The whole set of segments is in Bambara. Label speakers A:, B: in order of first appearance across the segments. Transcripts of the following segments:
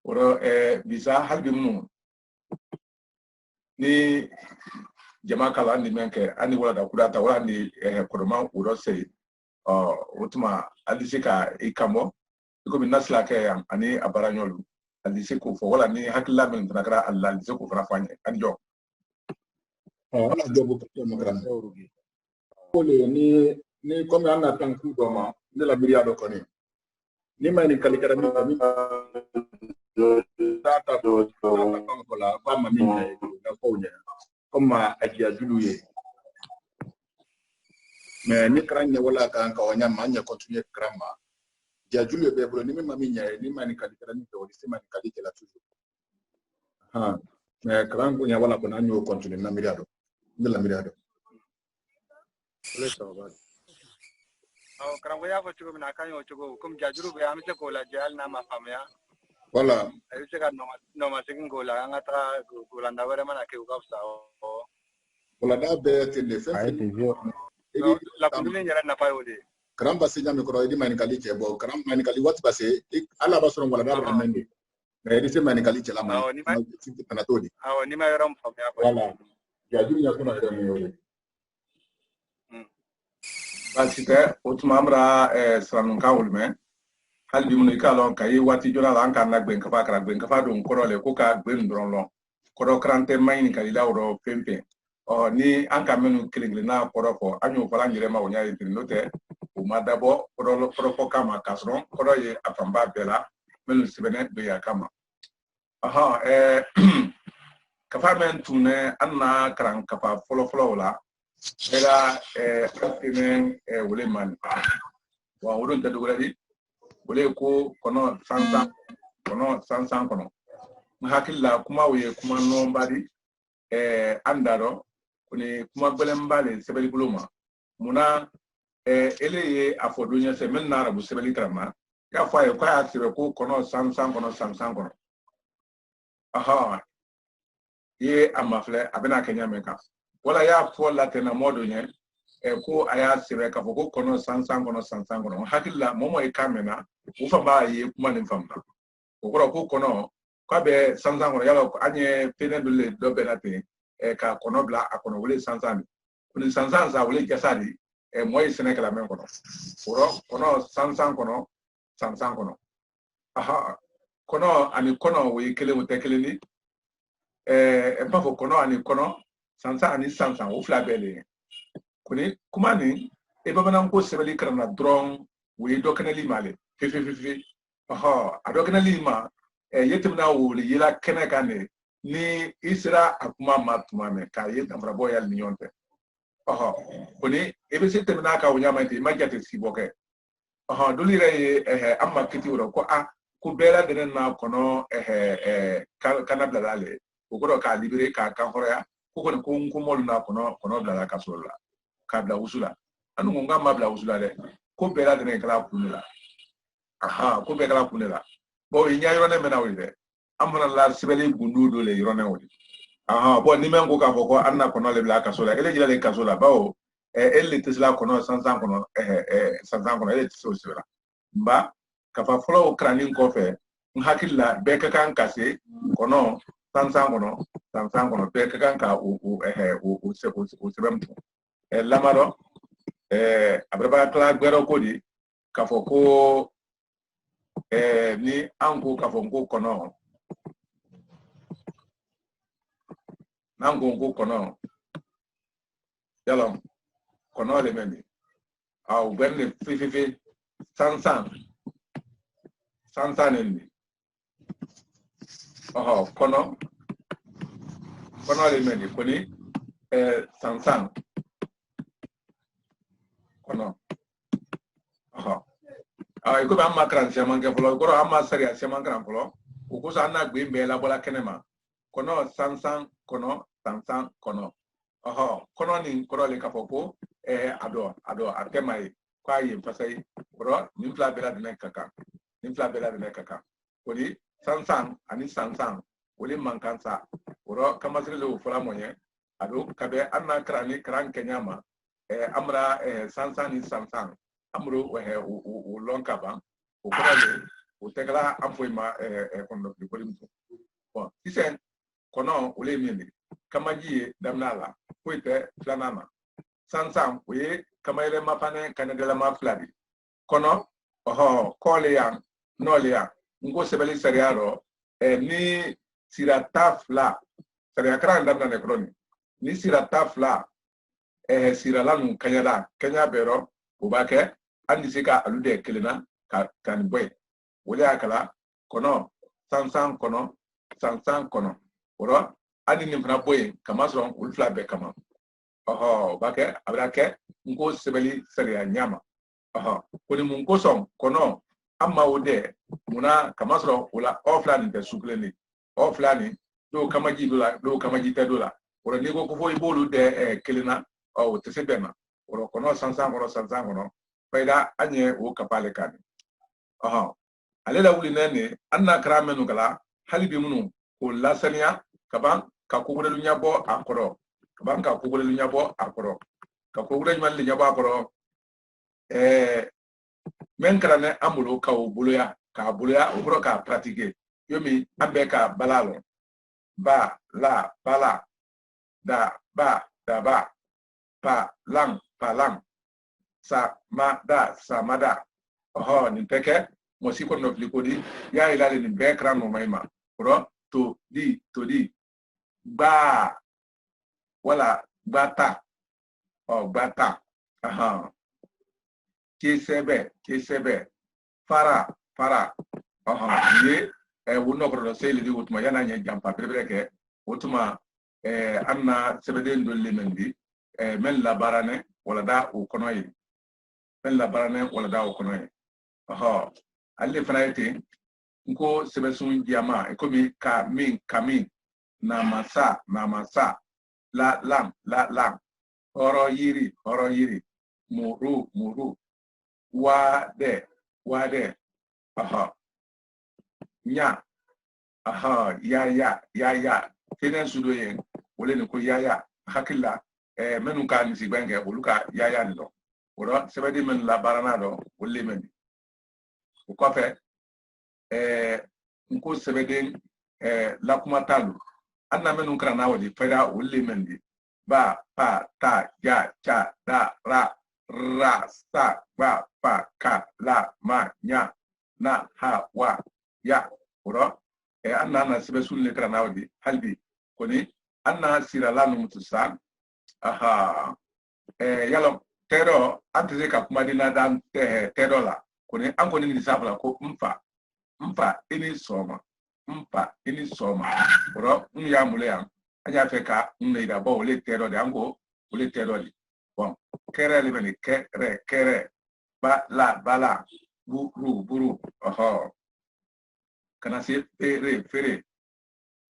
A: oro bisa halbi mu ni jama kala ni menke ani wala da kudata wala ni koroma uro sei utuma alisika ikamo ko min nasla ke ani abaranyolu alisiko fo wala ni hakilla min tanakara Allah alisiko fara fanye ani jo
B: wala jobu ko mo gran dawrugi ko le ni comme anna tanku do ma ni la biriado ko ni may ni kalikara mi data do ko la ba ma min na ko nya comme akia duluye mais ni kranya wala kan ka wanya manya continuer krama dia duluye be bolo ni mi mami nya ni mani kalikara ni do ni mani kalikela toujours mais kran ko nya wala ko na nyo continuer na miriado de la miriado
C: le sobat
D: kran ko ya ko chugo na kan yo chugo kum jajuru be amse ko la jal na ma famya
B: voilà
D: ay se ka no ma segin ko la ngata ko la ndawere mana ke ko sa
B: wala da be te le fe
D: la kundule nyara na pa yode
B: kran ba se jami ko edi mani kalike bo kran mani kali wat ba se ala ba soron wala da ba mende mais edi se mani kalike la ma
D: ni ma
B: tanatodi
D: ni ma yoram famya ko
B: voilà jajuru nya ko na ida mi yode
A: basite utuma amra sranun kawulme halbi mun ikalon kayi wati jona lan kan na gben kafa kara gben kafa don korole ko ka gben dron lon koro krante mayin kalila woro pempe ni an ka menu kilingli na koro ko anyu fala ngire ma wonya yitin note o madabo koro ko kama kasron koro ye apamba bela menu sibene be ya kama kafa men tune anna kran kafa folo la era atinen wole man wa woron ta dogoradi wole ko kono sansan kono hakilla kuma woye kuma no bari andaro kuni kuma belembale sebeli buluma muna eleye afodonya se men na arabu sebeli krama ya fa ko ya sire ko kono sansan kono ye amafle abena kenya meka wala ya fo la tena modo nye ko aya sire ka ko kono sansan kono hakilla momo e kamena ufa ba ye kuma ni famna ko kono ko be sansan kono yalo anye pene dole do benate ka kono bla akono wole sansan kuni sansan sa wole kesadi moy senekala men kono sansan kono kono ani kono we kele mutekele ni mpafo kono ani kono sansan o fla bele kuni kuma ni bana ko sebeli karana dron we dokanali male fifi adokanali ma yetimna wo le yila kenekane ni isra akuma matuma me ka yetamra boyal ni yonte kuni se temna ka wonya mate majate siboke dolire amma kiti woro ko ku bela denen na kono kana blalale ko ka libere ka horoya ko molu na kono blala ka sola ka bla usula anu ngonga mabla usula de ko bela denen kala kunela ko be kala kunela bo inya yone mena wide amana la sibeli gundu do le yone wodi bo ni men ko ka ko anna kono le bla ka sola ele jila le ka sola bawo elle tisla kono sansan kono sansan kono ele tiso sibela mba kafa folo kranin ko fe hakilla be ka kan kase kono sansan kono be ka kan ka o sebem lamaro abraba kla gbero ko di kafo ko ni anko kafo ko kono nango ko kono yalo kono le memi au benne fifi sansan ni kono le memi koni sansan kono iko ba makran seman ke folo ko amma sari seman kran folo ko sa na gbe be la bola kenema kono sansan kono kono ni kono le kafoko ado atemai kwa yi pasai bro ni fla bela de kaka kodi sansan woli mankansa bro kamasri le fula monye ado kabe anna kran kenyama amra sansan amro we lonkaba o kono le o tekala am foi ma kono de ko limto bon isen kono o le mini kamaji damnala poite flanana sansam we kamayele mapane kanadela ma fladi kono kole yang nole yang ngo sebeli seriaro ni sirata fla seria kran damna ne kroni ni sirata fla siralanu kanya bero ubake andi sika alude kelena kan boy wole akala kono sansan kono oro andi nimfna boy kama so ulfla be kama bake abrake ngo sebeli seria nyama koni mun koson kono amma wode muna kama so wala offline de sukleni offline do kamaji te dola oro ni ko fo ibolu de kelena o tesebema oro kono sansan kono faida anye o kapale kan alela wuli nene anna kramenu kala halibi munu ko lasania kaban ka kugure lu nyabo akoro kaban ka kugure lu nyabo akoro ka kugure man lu nyabo akoro men krane amulo ka buluya obro ka pratiquer yomi ambe ka balalo ba la bala da ba pa lang sa ma da samada ni peke mo si ko no likodi ya ilale ni be kran mo mayma pro to di ba wala bata bata kesebe fara ye wono ko do sele di wutuma yana nya jampa prebreke wutuma anna sebeden do lemendi men la barane wala da o konoyi alle fanaite nko sebesun jama ekomi kamin na masa la lam horo yiri muru wade nya ya tenen sudo yen wole ne ko ya hakilla menu ka ni sigbenge oluka ya ni do oro sebedi men la barana do wolle men ko fe nko sebeden la kuma talu anna menu krana wodi feda wolle men di ba pa ta ja cha da ra sa ba pa ka la ma nya na ha wa ya oro anna na sebesul le krana wodi halbi koni anna sira la no mutusan yalo tero anteze ka kuma dina dan tero la koni anko ni sabla ko mfa ini soma oro ya mule ya anya feka nneida bo le tero de ango le tero di bon kere le bene kere bala buru kana se fere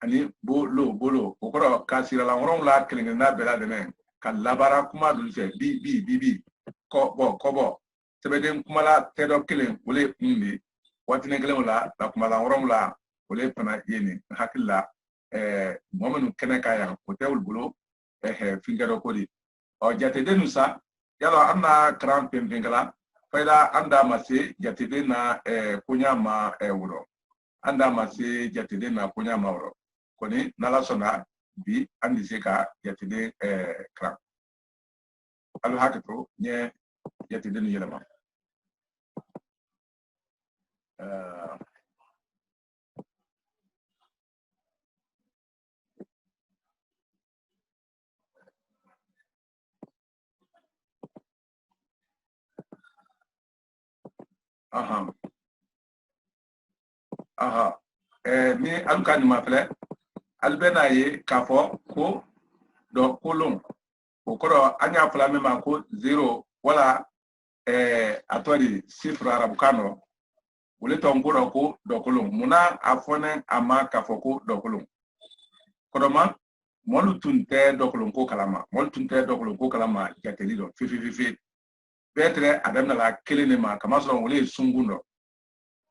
A: ani bolo okoro kasira la ngorong la klinga na bela de men kan labara kuma dul se bi ko sebeden kuma la tedo klen wole ndi watine klen la kuma la ngorong la wole pana yeni hakilla momenu keneka ya hotel bulo fingero kodi o jate denusa yalo anna kram pempengala faida anda mase jate de na kunya ma euro anda mase jate de na kunya ma euro koni nala sona bi andi seka jate de kram alu hakato nye jate de yelama ni aluka ni mafle albena ye kafo ko do kolon okoro anya fla me ma ko 0 wala atwali sifra arabukano wole to ngoro ko do kolon muna afone ama kafo ko do kolon kodoma molu tunte do kolon ko kalama jateli do fifi betre adamna la kelene ma kama so wole sungundo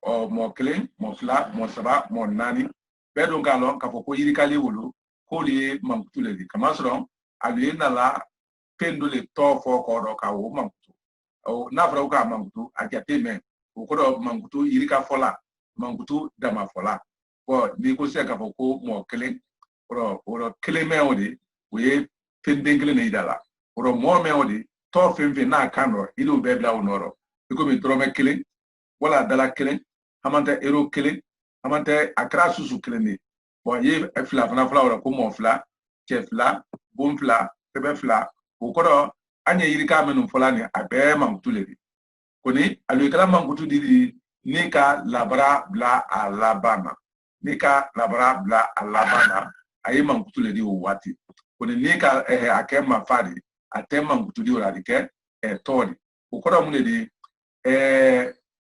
A: o mo kelen mo fla mo saba mo nani bedo ngalo kafo ko yirikali wulu ko li mamtule di kama so ali na la pendo le to fo ko do ka wo mamtu o na fra ka mamtu ajate men ko do mamtu yirika fola mankutu dama fola bon ni ko se ka fo ko mo kelen oro kelen me odi o ye fenden kelen ni dala oro mo me odi to fenfe na kano ilu be bla onoro biko mi drome kelen wala dala kelen amante ero kelen amante akra susu kelen ni bon ye fla fana fla oro ko mo fla che fla bom fla tebe fla o kodo anye yirika menu fola ni abe mankutu le koni alukala mankutu di ni ka labara bla alabama ni ka labara bla alabama ayi mankutu le di o wati koni ni ka ake mafari ate mankutu di ora dike todi o kodo mu le di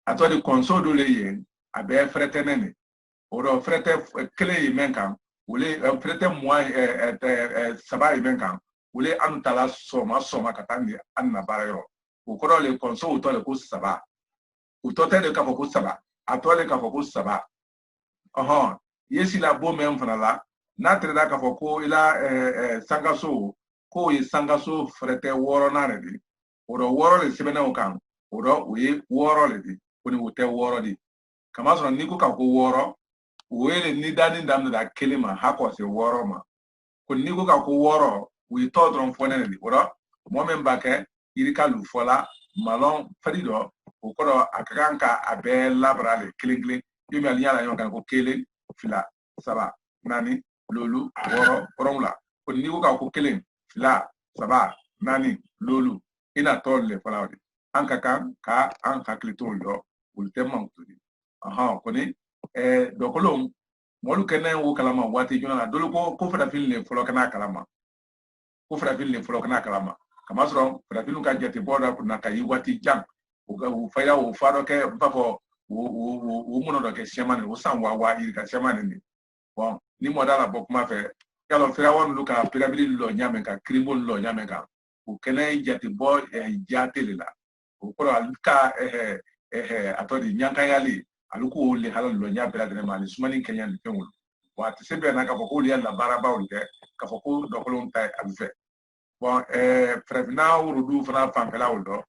A: atodi konsodo le yen abe frete nene oro frete kele yimenkan wole frete moi saba yimenkan wole anutala soma katandi anna barayro o kodo le konso to le ko saba o to te le ka ko saba atole ka ko saba yesi la bo men fana la na treda ka ko ila sangaso ko yi sangaso frete woro na redi oro woro le sebena o kan oro we woro le di oni o te woro di kama so ni ko ka ko woro we ni dani ndam da kelima hako se woro ma ko ni ko ka ko woro we to dron fone di oro mo men bake irika lu fola malon fadido o kodo akakanka abe labrale kilingling yumi alinyala yon kan ko kele fila saba nani lolu woro orongla ko ni ko ka ko kelen fila saba nani lolu ina tolle fola wadi anka kan ka an haklito yo ulte mangtudi ko ni dokolon molu kenen wo kalama wati jona dolu ko fada filne folo kana kalama ko fada filne folo kana kalama kama soro fada filu ka jeti boda kuna kai wati jang o faya o faro ke mpafo o muno do ke shamane o sanwa wa iri ka shamane ni bon ni modala bokuma fe yalo fira won luka pirabili lo nyame ka krimo lo nyame ka o kenen jeti bo jatele la o ko alka atodi nyanka yali aluko le halal lo nya bela de mali sumani kenya ni fenwul wati sebe na ka foko le la baraba ulde ka foko do kolon tay alfe bon frevna urudu fana fampela uldo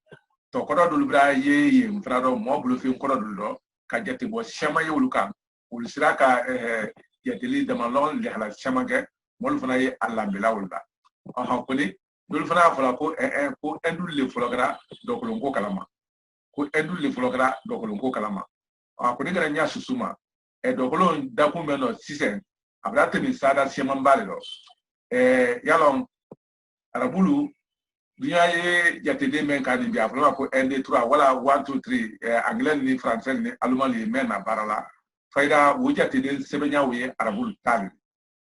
A: to kodo dul bra ye mfra do mo bulu fi kodo dul do ka jeti bo shema yuluka ul siraka yeteli de malon le halal shema ke mol fana ye alla bela ulda ko ni dul fana fala ko ko endul le fologra do kolon ko kalama ko endul le fologra do kolon ko kalama ko ni gara nya susuma dokolon da ku meno sisen abrate ni sada sheman bale do yalon arabulu dunya ye jatede men kan bi afro ko nd 3 wala 1 2 3 anglais ni français ni allemand ni men na barala fayda wo jatede sebenya wo ye arabulu tali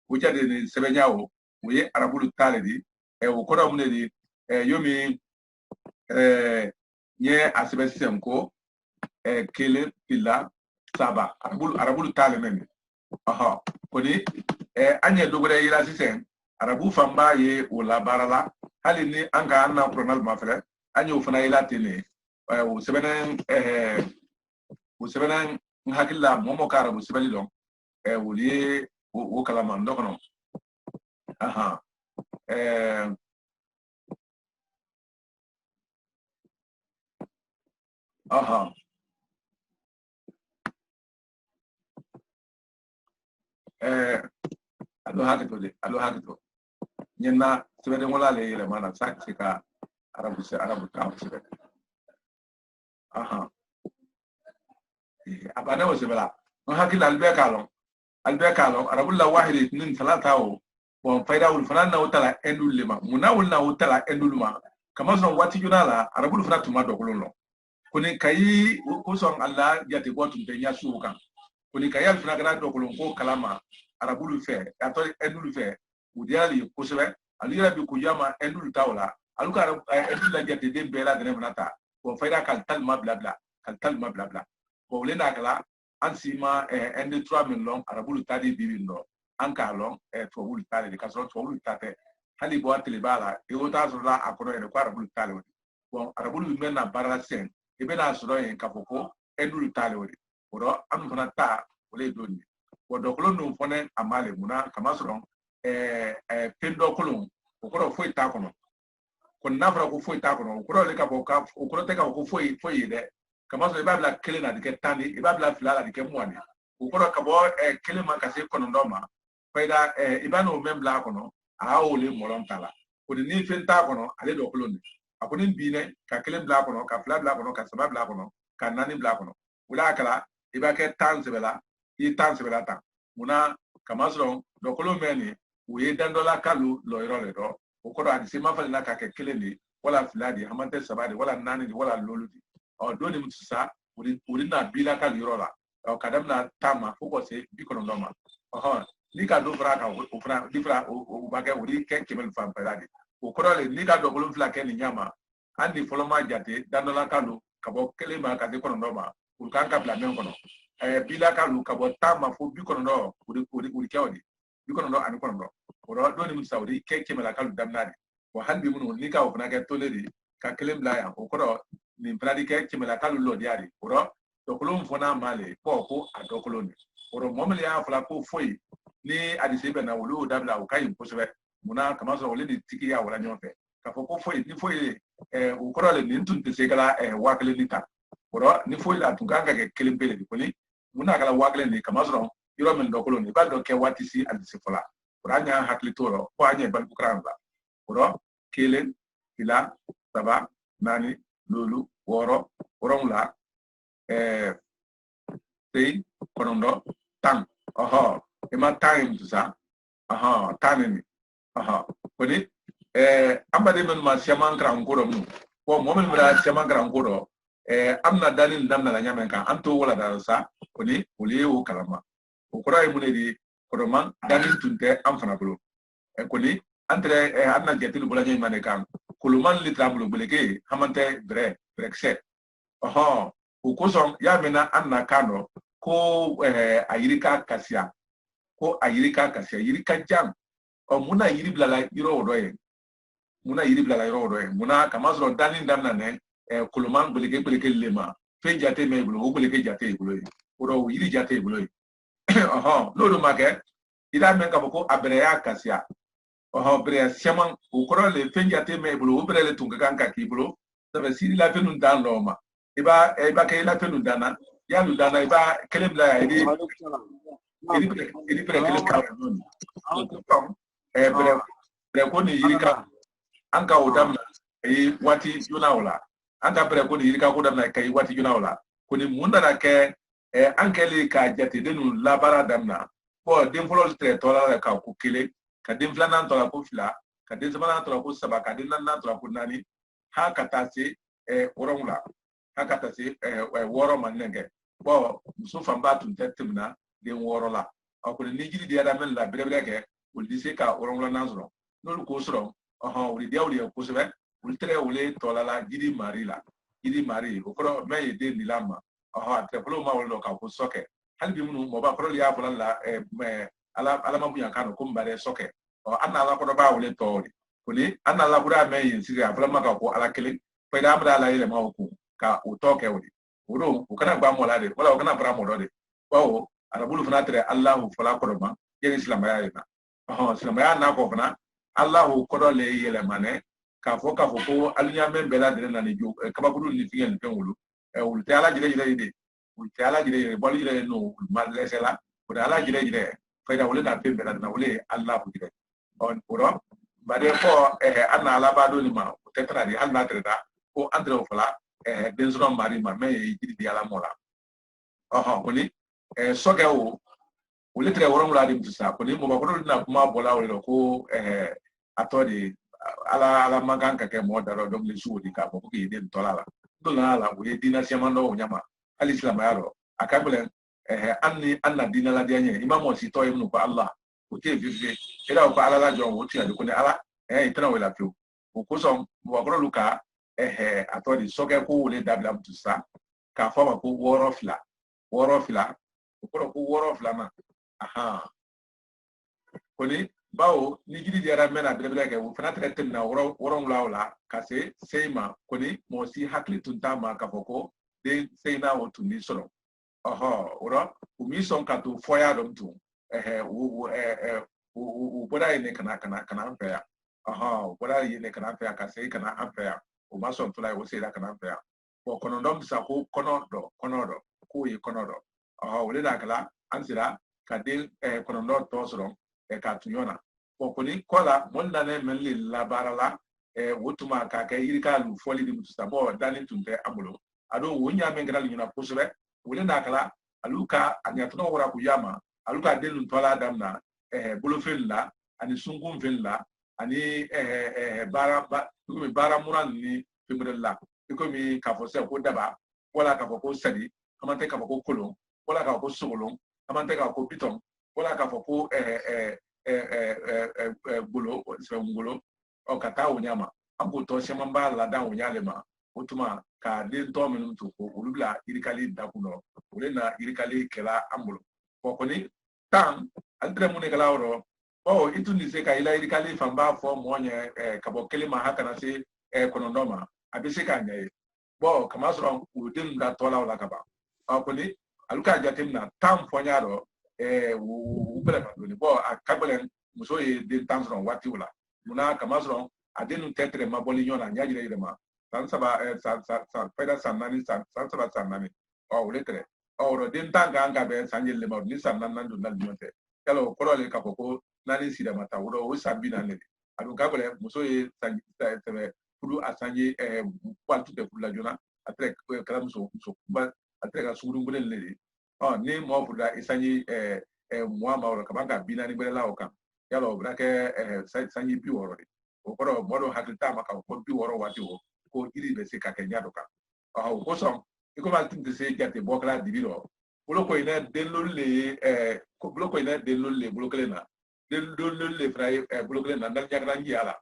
A: wo jatede ni sebenya wo ye arabulu tali di wo ko do mun di yomi nye asebe system ko kele pila saba arabulu tale memi koni anye dogore ila sisen arabu famba ye o la barala hali ni anga anna pronal mafre anye o fana ila tene o sebenen hakilla momo kara bu sebeli don wuli o kala man dokono alo hakito nyena sebede ngola le yele mana sakika arabu ka sebede abana o sebela no hakila albe kalon arabu la wahidi nin salata o bon fayda ul fana na utala endul lema munawul na utala endul ma kama son wati junala arabu fana tuma do kolon koni kayi ko son alla jati botum te nya suukan koni kayi al fana gara do kolon ko kalama arabulu fe ato endulu fe udiali ko sebe alira bi ko yama endulu tawla aluka endulu la jati de bela de menata ko fayda kal talma blabla ko lena kala ansima ende 3 min long arabulu tadi bibindo anka long to wul tale de kaso to wul tate hali bo atele bala e wota so la akono e ko arabulu tale bon arabulu men na barala sen e be na so en kapoko endulu tale wori oro am fana ta wole doni wo do kolon no fone amale muna kama so pendo kolon o ko foi ta kono ko nafra ko foi ta kono ko le ka boka o ko te ka ko foi de kama so ibabla kelen na dike tani ibabla filala dike muani ukoro kabo kelen ma kase kono ndoma faida ibano membla kono a ole molontala ko ni fenta kono ale do koloni akoni bine ka kelen bla kono ka fla bla kono ka saba bla kono ka nani bla kono wala kala ibake tan sebela i tan sebela ta muna kama so do kolomeni uye dandola kalu lo irole do ukoro adisi mafali na ka kelen ni wala filadi hamante sabadi wala nani wala loludi o doni mutsa uri na bila ka lirola o kadam na tama foko se bikono ndoma ni ka do fra ka o fra difra o baga uri ke kemel fam peladi o korole ni ka do golum fla ken nyama andi foloma jate danola kalu kabo kelema ka de kono ndoma ur kan ka bla men kono bila kalu kabo tama fo bikono ndo uri kewdi bikono ndo ani kono ndo o doni mutsa uri ke kemela kalu damnadi o handi mun ni ka o fna ke toleri ka kelem bla ya o koro ni pradike kimela kalu lo diari oro dokolon fona male ko adokoloni oro momle ya fala ko foi ni adisebe na wulu dabla o kayin kusebe muna kama so wole ni tiki ya wala nyonfe ka foko foi ni foi o koro le ni tun tese kala wakle ni ta oro ni foi la tunganga ke kelembele ko ni muna kala wakle ni kama so yoro men dokoloni ba do ke watisi adise fola ora nya hakli toro ko anya bal bukranga oro kelen ila saba nani lulu woro worongla sei konondo tan ema time tusa taneni koni ambade men ma siaman kran ko mu ko momen mira siaman kran ko amna dalil namna la nyamen kan anto wala darasa koni uliyo kalama ko koray munedi ko man dalil tunte am fana bulu koni entre adna jetil bulanya mane kan kuluman litramulu buleke hamante brexit ukosom ya mena anna kano ko ayirika kasia yirika jam muna yiri blala yiro odoye muna kamazro danin damna ne kuluman buleke lema fe jate me bulo buleke jate bulo oro yiri jate bulo lolu make ida men ka ko abreya kasia bre siaman ukoro le fe jate me bulo bre le tunga kanka ki bulo sabe siri la fe nun dan loma iba ke la fe nun dana ya lu dana iba kelebla ya idi pre kelebla non bre ko ni yirika anka odamna wati yunawla anta bre ko ni yirika ko damna kai wati yunawla ko ni munda na ke ankele ka jati denu labara damna ko den folo tre tola ka ko kele ka den flana tola ko fila ka den sabana tola ko saba ka den nanna tola ko nani ha kata se orongla ha kata se woro manenge bo muso famba tun tetimna den woro la ko ni jidi dia da men la brebre ke ul dise ka orongla nazro no ko sro uli dia uli ko sebe ul tre uli tola la jidi mari ko ko me de nilama ate polo ma wolo ka ko soke halbi munu mo ba ko ya fula la ala mabu yan kanu ko mbare soke anna la ko do ba wole tori kuni anna la bura me yin siri afula maka ko ala kele pe da abda la ile ma ko ka o toke wodi woro o kana ba mo la de wala o kana bra mo do de bawo arabulu fana tere allah fula ko do ma ye islam ya ina islam ya na ko fana allah ko do le yele mane ka fo ko alunya men bela de na ni jo kabakuru ni fiyen pen wulu ulte ala jire boli jire no malesela ko ala jire fayda wala na pembe na wala allah bu jire on oro bade ko anna ala bado ni ma tetra di anna treda ko andre fala denzron mari ma me jiri di ala mola koni soge o wala tre worom la dim tsa koni mo ba ko na kuma bola wala ko atodi ala maganka ke mo daro dom le suudi ka ko ki den tolala la we dina siamando nyama al islam yaro akabule anna dina la dianye imam si to ibn ko allah o te vive era ko ala la jo o ti ko ne ala itana wala fi ko so mo ko luka atodi soke ko le dabla mtusa ka fama ko woro fila ko woro fila na ko ni bawo ni gidi diara mena bele ke fana traité na woron lawla kase seima koni mo si hakli tunta ma ka foko de seina o tuni solo ora umi son ka to foya dom tu boda ine kana ampeya boda ine kana ampeya kase kana ampeya o ma son tula o se da kana ampeya bo kono ndom sa ko kono do ko yi kono do wole na kala ansira ka de kono ndo to so ka tunyona bo koni kola mon dane men li labarala wotuma ka yirika lu foli di musta bo dani tunte amulo ado wonya men gara nyuna posure wole na kala aluka anyatono wora ku yama aluka delu tola damna bolofel la ani sungum vella ani bara muran ni fimrella ko mi ka fo se ko daba wala ka fo ko sadi amante ka fo ko kolon wala ka ko sogolon amante ka ko piton wala ka fo ko bolo ngolo o kata onyama ambo to se mamba la dan onyalema otuma ka de to minum to ko ulubla irikali dakuno ulena irikali kela ambulo kokoni tan altre mun kala oro itu ni se ka ila irikali famba fo monye kabo kelima haka na se konondoma abise ka nyaye bo kama soro udin da tola wala kaba kokoni aluka jatim na tam fonyaro ubele mandoni bo akabelen muso ye de tan soro wati wala muna kama soro adenu tetre maboli nyona nyajire irema sansaba faida sanani sansaba sanani uletre oro den tanga anga be sanjel le ni sannan nan dun dal nyonte kalo korole ka ko nani sida mata wuro o sabina ne adu kabele muso ye sanji tebe kudu asanje waltu de kula jona atre kala muso ba atre ka suru ngule le ni mo fuda isanji mo ma woro kabanga binani bele lawo kan yalo brake sanji bi woro o koro modo hakita maka ko bi woro wati wo ko iri be se ka kenya doka ko so iko ma tin se jate bokla dibiro bolo ko ina denlolle ko bolo ko ina denlolle bolo kelena denlolle fray bolo kelena dal jagra ngiala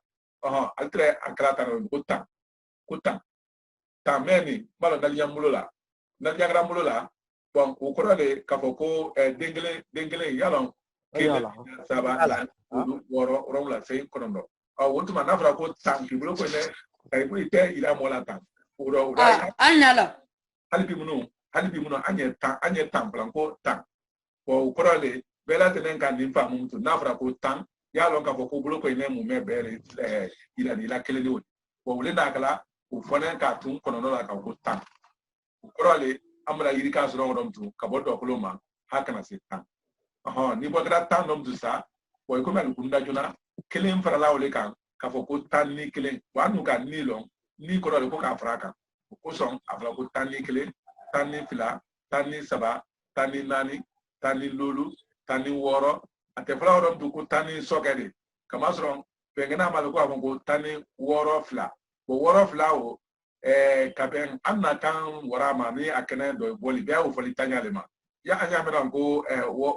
A: altre akrata no ko ta meni balo dal yamulo la dal jagra mulo la bon ko korale ka foko dengele yalon kele saba woro romla se konondo wotuma nafra ko tanki bolo ko ne ay ko ite ila mola tan uro
E: anyala
A: halibi muno anye tan blanco tan ko korale bela tenen kan nimfa mumtu nafra ko tan ya lon ka ko bolo ko ne mu me bere ila kele ni wo wole na kala ko fone ka tun kono no la ka ko tan korale amra yiri ka so ron tu ka bodo ko ma hakana se tan ni bo gra tan nom du sa ko ko mel kunda juna kelen fara la wole kan ka fo ko tan ni kelen wa nu ka ni lon ni korale ko ka fraka ko son afra ko tan ni kelen tan ni fila tan ni saba tan ni nani tan ni lulu tan ni woro ate fla woro du ko tan ni sokede kama sron pengena mal ko afon ko tan ni woro fla bo woro fla o kaben anna kan warama ni akene do boli be o foli tanyale ma ya anya mena ko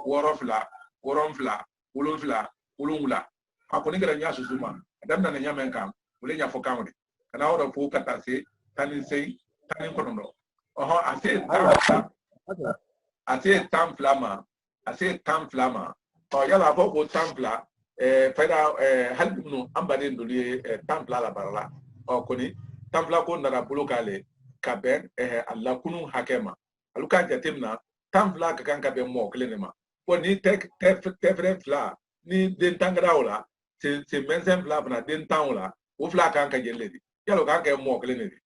A: woro fla woron fla wolon fla wolungula akoni gara nya susuma adam na nya men kam wole nya fo kamde kana woro fo kata se tan ni sei tan ni kono ase tam flama to yala boko tam fla faida halbi no ambane ndoli tam fla la barala koni tam fla ko ndara bulokale kaben alla kunu hakema aluka jatemna tam fla ka kan kaben mo klenema koni tek fla ni den tangrawla se mensen fla na den tangula o fla kan ka jelledi yalo kan ka mo klenedi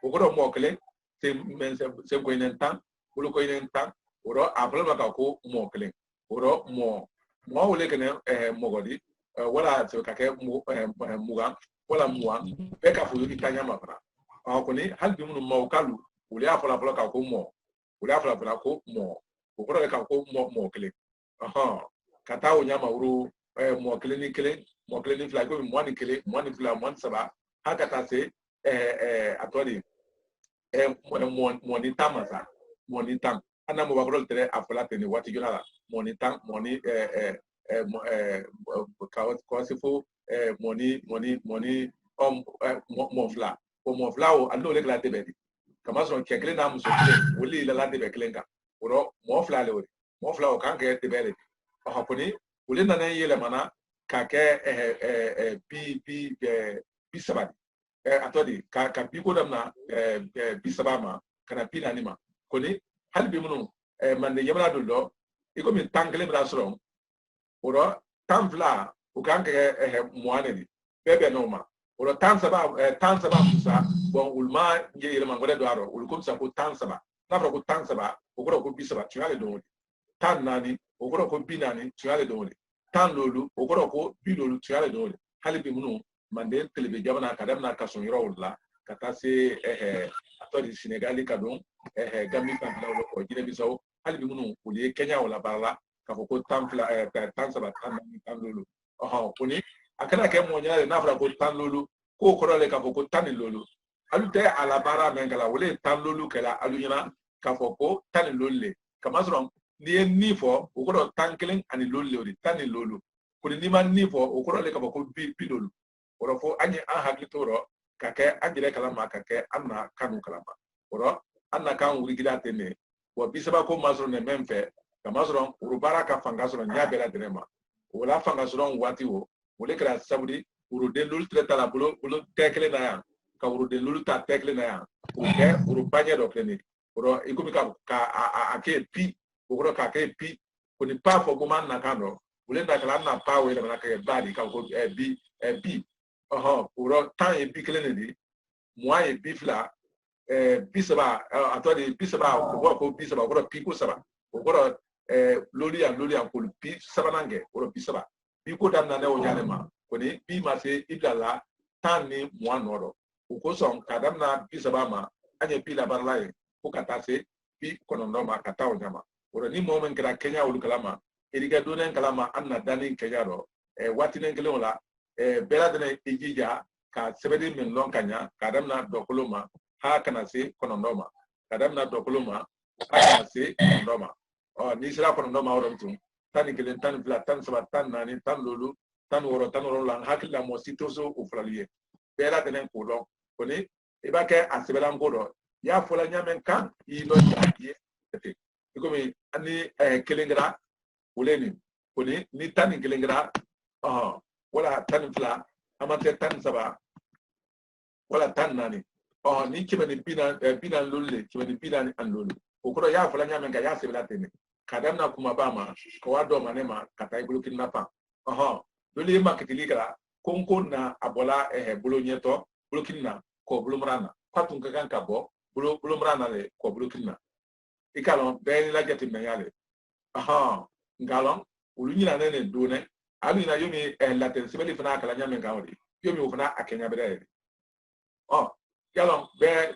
A: o ko do mo klen se ko inen tan bulu ko inen tan oro ablama ka ko mo kelen oro mo wole kene mogodi wala se ka ke muga wala muwa be ka fu itanya mafra ko ni halbi mun mo kalu wole afola ka ko mo wole afola ko mo ko ro ka ko mo kelen kata o nyama uru mo kelen ni fla ko mo ni kelen mo ni fla mo saba hakata se atodi monitan masa monitan ana mo babrol tere afola teni wati jona monitan moni ko sifo moni monfla o ando le kala debedi kama so kekle na muso kle woli la debe klenga oro monfla le wori monfla o kan ke debedi koni woli na na yele mana ka ke bi sabadi atodi ka biko damna bisabama kana pina nima koni halbi munu mande yamana do iko min tankle bra soro oro tamfla o kan ke moane di bebe no ma oro tan saba musa bon ulma ye yelma ngore do aro ul kom sa ko tan saba na fra ko tan saba o ko bisaba tuyale do tan nani o ko binani tuyale do tan lolu o ko bi lolu tuyale do hali bi munu mande telebe jamana kadam na kason yoro wala kata se atori Senegal ka don gambi kan la ko jine bisaw hali bi munu uli Kenya wala barla ka ko tan saba tan lolu kuni akana ke mo nyaale na fra ko tan lolu ko korole ka ko tan lolu alu te ala bara mengala wole tan lolu kala alu nyina ka ko tan lolu le kama sron ni fo o ko tan kelen ani lolu le tan lolu kuni ni man ni fo o korole ka ko bi lolu oro fo anyi an hakli toro ka ke anjire kala ma ka ke anna kanu kala ma oro anna kan wuri gida tene wo bisaba ko masro ne memfe kama sron urubara ka fanga sron nya bela denema wala fanga sron wati wo wole kala sabudi uru de lulu treta la bulo tekle na ya ka uru de lulu ta tekle na ya uru banye do kleni uro ikumi ka ke pi uro ka ke pi kuni pa fo goma na kando wole na kala na pa we na ka badi ka ko bi uro tan e bi kleni di moi e bi fla bisaba atodi bisaba ko bisaba ko pi ko saba ko loli an ko pi saba nange uro bisaba bi ko dam na ne o nyalema koni bi ma se ibla tan ni mo noro ko son kadam na bisaba ma anye bi la barlaye ko kata se bi kono no ma kata o nyama uro ni mo men kra Kenya ul kalama iriga donen kalama anna dani Kenya ro watinen kele wala bela dene ijija ka sebedi min lon kanya kadam na dokoloma ha kana se kono no ma kadam na dokoloma ha kana se kono ma ni sira kono no ma oro tum tani kelen tan fla tan saba tan nani tan lolu tan woro lan hakila mo sitoso o fraliye bela dene ko don koni e ba ke asebela ngodo ya fola nyamen kan yi lo ya ye ikomi ani kelengra uleni koni ni tan kelengra wala tan fla amate tan saba wala tan nani ni kibani bina lulle kibani bina an lulu okoro ya fola nyamen ka ya sebela tene kadam na kuma bama ko wado manema kata ibulukin napa dole makitili kala konko na abola bulonyeto bulukin na ko bulumrana kwatun kan ka bo bulumrana le ko bulukin na ikalon be la jati menyale ngalon ulunyina nene done alu na yomi laten sebeli fana kala nyamen ka wodi yomi fana akenya bere yalon be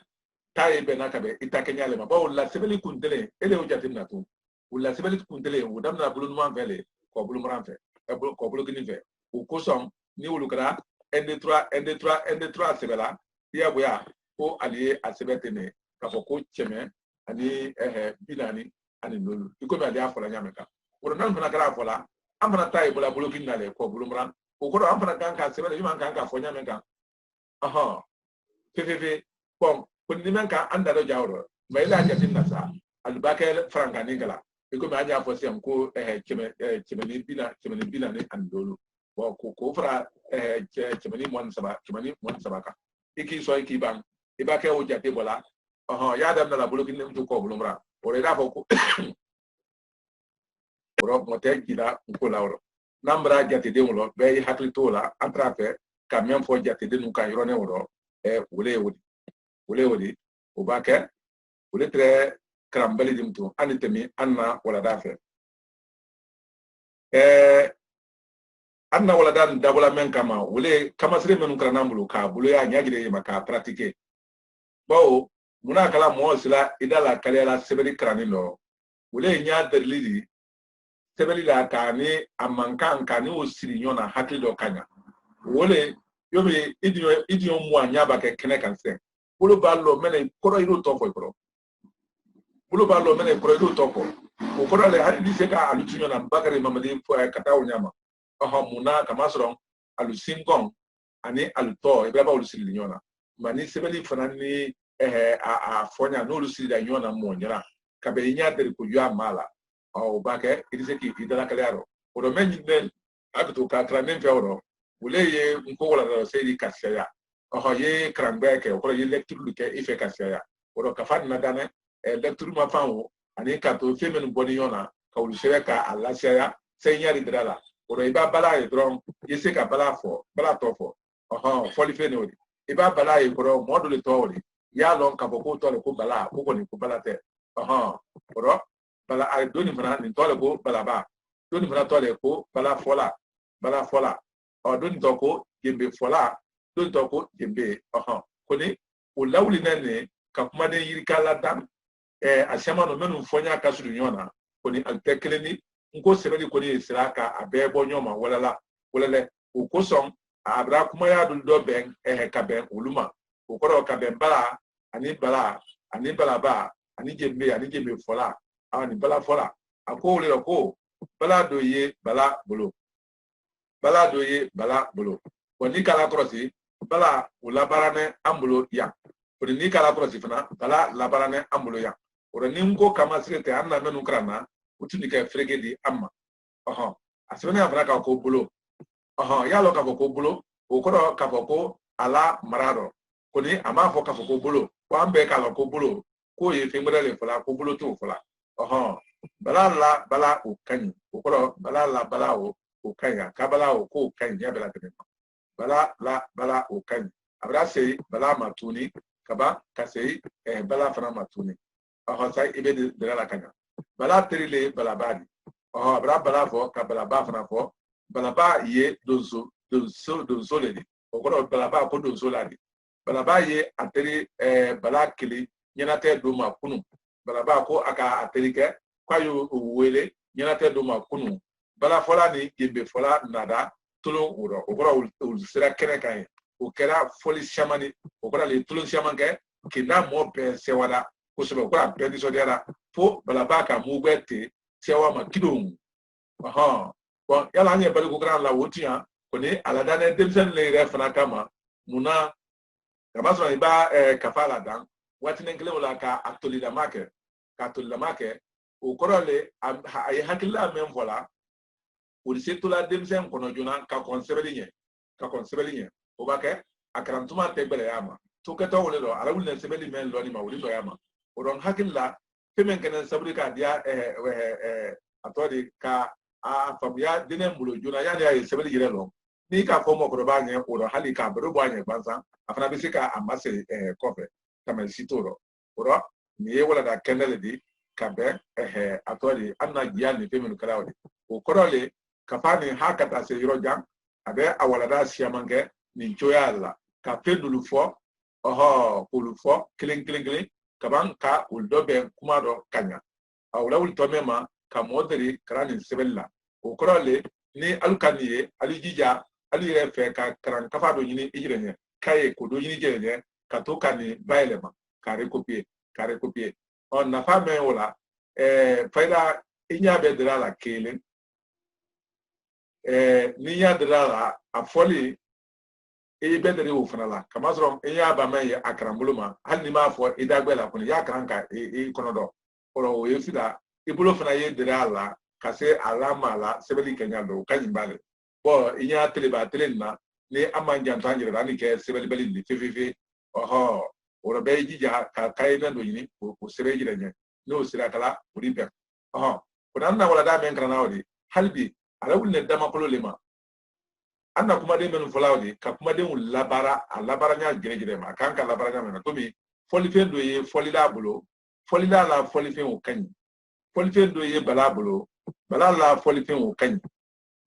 A: taye be nakabe itakenya le ma ba wala sebeli kuntele ele o jati na tu wala sebeli kuntele o damna bulunman vele ko bulumran fe ko bulugini fe o kosom ni wulukara N3 sebela ya boya ko aliye asebetene ka foko cheme ani binani ani lolu ikomi ali afola nyameka o nan fana kala afola amana taye bola bulugini nale ko bulumran o ko amana kan ka sebela yima kan ka fo nyameka fefe bon kun ni men ka andaro jawro mai la jatin nasa albakel franka ningala iko ma nya fo sem ko cheme ni bina ni andolo bo ko fra cheme ni mon saba ka iki so iki bang ibake o jate bola ya dam na la bulukin nem to ko bulumra ore da fo ko ro mote gida ko lawro nambra jate de wolo be hakli to la atrape ka même fo jate de nu ka yoro ne woro wole wodi o bake wole tre krambali dimtu anitemi anna wala dafe anna wala dan dabola men kama wole kama sire men kra nambulu ka bulu ya nyagire maka pratique bawo muna kala mo sila idala kala sebeli krani lo wole nya dalili sebeli la kani amankan kani o siri nyona hakli do kanya wole yobe idiyo mu anya ba ke kene kan sen bulu ballo mene koro iru to fo pro bulu ballo mene koro iru to fo o koro le hadi diseka alutinyo na bakari mamadi fo kata o nyama muna kama soro alusingon ani aluto ibraba ulusili nyona mani sebeli fanani a fonya no ulusili da nyona mo nyara kabe nya der ko yu amala o bake idiseki idala kalero o do menyi den akuto ka tranen fe oro wole ye nko wala seydi kasya ye krangbe ke ko ye lecture ke ife kasya o ka fat na dane lecture ma fanwo ani ka to femen boni yona ka wulu sewe ka alasya sey nyari drala o iba bala e dron ye se ka bala to fo foli fe no e ba bala e ko mo do le to ya lon ka ko to le ko bala ko ni ko bala te ko bala a doni fana ni to le ko bala ba doni fana to le ko bala fola doni to ko jembe fola doni to ko jembe ko ni o lawli nane ka kuma de yiri kala dan asema no menu fonya ka su nyona ko ni altekeleni ngo sebeli ko ni siraka abebo nyoma wala o ko son abra kuma ya do ben ka ben uluma o ko ka ben bala ani bala ba ani jembe fola ani bala fola ako le ko bala do ye bala bolo woni kala krosi bala wala barane ambulo ya woni ni kala krosi fana bala la barane ambulo ya woni ngo kama sirete anna menu krana utuni ka frege di amma asene afra ka ko bolo ya lo ka ko bolo o ko ka ko ala marado koni ama fo ka ko bolo wa mbe ka ko bolo ko ye fimbrele fola ko bolo to fola bala o kanyi o ko bala o kanya ka bala o ko kanyi ya bala tene bala o kanyi abra sei bala matuni kaba ka sei bala fana matuni sai ibe de la kanya bala terile bala badi abra bala fo ka bala ba fana fo bala ba ye donzo le di o ko bala ba ko donzo la di bala ba ye ateri bala kili nyenate do ma kunu bala ba ko aka ateri ke kwayo wele nyenate do ma kunu bala fola ni gembe fola nada tulon uro o ko sira kene kan o kera foli shamani o ko le tulon shamanke kina mo be sewada ko so ko be di so dera fo bala ba ka mu gwete sewa ma kidon bon yala anye bali ko gran la wotia ko ni ala dane demsen le refana kama muna kama so ni ba kafala dan wati nenkele wala ka atolida make o korole ay hakilla men vola o setula demsen kono jona ka konsebeli nye o bake akarantuma tegbele yama to keto wole do ala wulne sebeli men lo ni ma wuli do yama o don hakilla femen kenen sabri ka dia atodi ka famia dinen bulo jona yani ay sebeli jire lo ni ka fomo ko ba nye o do hali ka bro bo anye banza afana bisika amase kofe kama sitoro oro ni wala da kenele di kabe atodi anna giani femen kala wadi o korole kafani hakata se yorojan abe awala da siamange ni joyala ka pendulu fo kulu fo kling kaban ka uldobe kumado kanya awla ul tomema ka moderi krani sebella o korole ni alkaniye alijija alire fe ka kran kafado nyini ijirenya kaye ko do nyini jerenye ka to kani bailema ka recopier on na fa men wala faida inya be drala kelen ni ya drala afoli bedere wo fanala kama so ya ba men ya akrambuluma hal ni ma fo idagbela kun ya kranka konodo oro we fida ibulo fana ye drala kase alama la sebeli kenya do kanyimbale bo inya tele na ni amanja ntanjira dani ke sebeli beli ni fefe oro be jija ka kayna do yini ko sebeji renye no sira kala uribe kunanna wala da men krana wadi halbi ala wulne dama kolo lema anna kuma de men folawdi ka kuma de labara nya gere ma kan ka labara nya men to mi foli fe do ye foli la bulo foli la foli fe o kanyi foli fe do ye bala bulo bala la foli fe o kanyi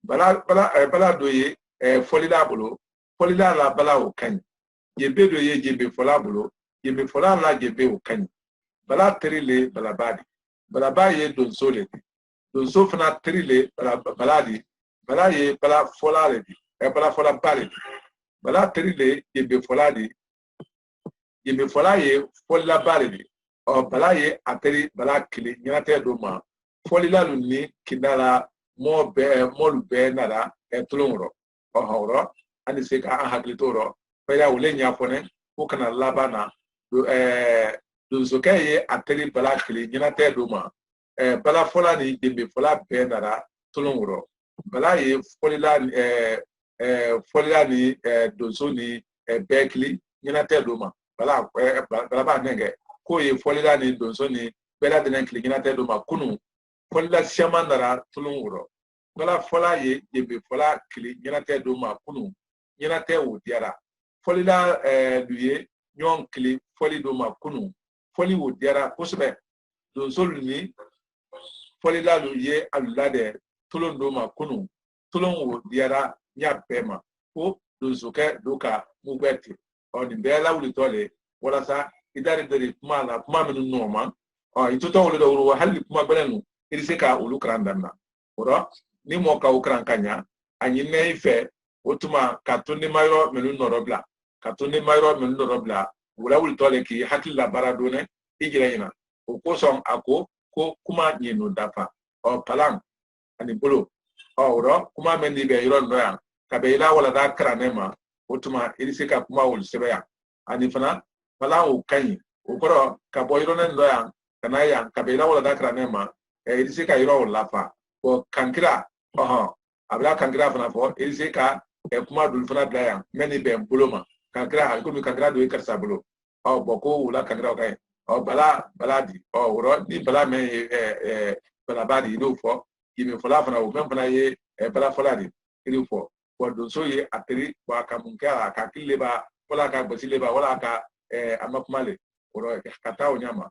A: bala do ye foli la bulo foli la bala o kanyi jebe do ye jebe fola bulo jebe fola la jebe o kanyi bala terile bala badi bala ba ye donso le donso fana terile bala ye bala fola le bala fola bale bala terile jebe fola jebe fola ye fola bale bala ye ateri bala kili nyate do ma foli la lu ni kinala mo lu be nada tulungro horo ani se ka haklitoro pera wole nya fone ko kana labana do so kaye ateri bala kili nyate do ma bala fola ni jebe fola be nada tulungro bala ye foli la ni do so ni bekli nyate do ma bala ba nenge ko ye foli la ni do so ni bela de kili nyate do ma kunu foli la shamandara tulungro bala fola ye jebe fola kili nyate do ma kunu nyate wo diara foli la duye nyon kili foli do ma kunu foli wo diara kosbe do soluni foli la luye alulade tulon do ma kunu tulon wo diara nya pema ko do zuke do ka mugweti on bela wuli tole wala sa idari dari kuma menu noma ituto wuli do wuro halli kuma belenu irse ka ulu krandanna oro ni mo ka ukran kanya anyi ne ife otuma katuni mayro menu norobla katuni mayro menu norobla wala wuli tole ki hakilla baradone ijirayina o ko som ako ko kuma nyinu dafa o palang ani bolo oro kuma mendi be yoro ndoya kabela wala da kranema otuma irse ka kuma wul sebeya ani fana palang o kanyi o koro ka boyro ne ndoya kanaya kabela wala da kranema irse ka yoro lafa o kankira abla kankira fana fo irse ka kuma dul fana blaya meni be boloma kankira ko mi kankira do karsa bolo boko wala kankira kai baladi woro ni bala me bala badi do fo yimi fola fana o même fana ye bala foladi do fo do so ye atri wa kamunka ka kileba wala ka basileba wala ka amakumale woro kata o nyama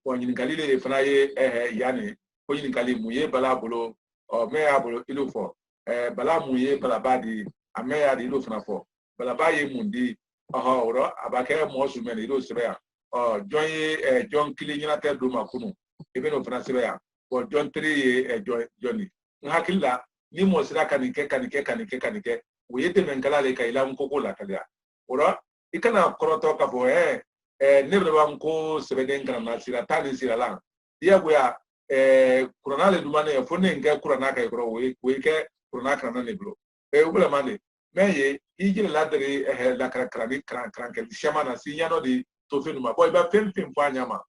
A: ko nyin kalile fana ye yani ko nyin kali muye bala bolo me abolo ido fo bala muye bala badi ame ya di do fana fo bala baye mundi woro abake mo su men ido sebeya John kili nyina te do makunu ebe no fana sebeya ko John 3 ye Johnny hakilla ni mo sira kanike wo yete men kala le kaila nkoko la kala woro ikana koroto ka bo nebre banko sebeden kana na sira tani sira la dia goya kurana le dumane fo ne nge kurana ka ikro we ke kurana kana ne blo ubula mane meye ijile ladri la krani kran ke shama na si yano di to fenu ma boy ba fem fa nyama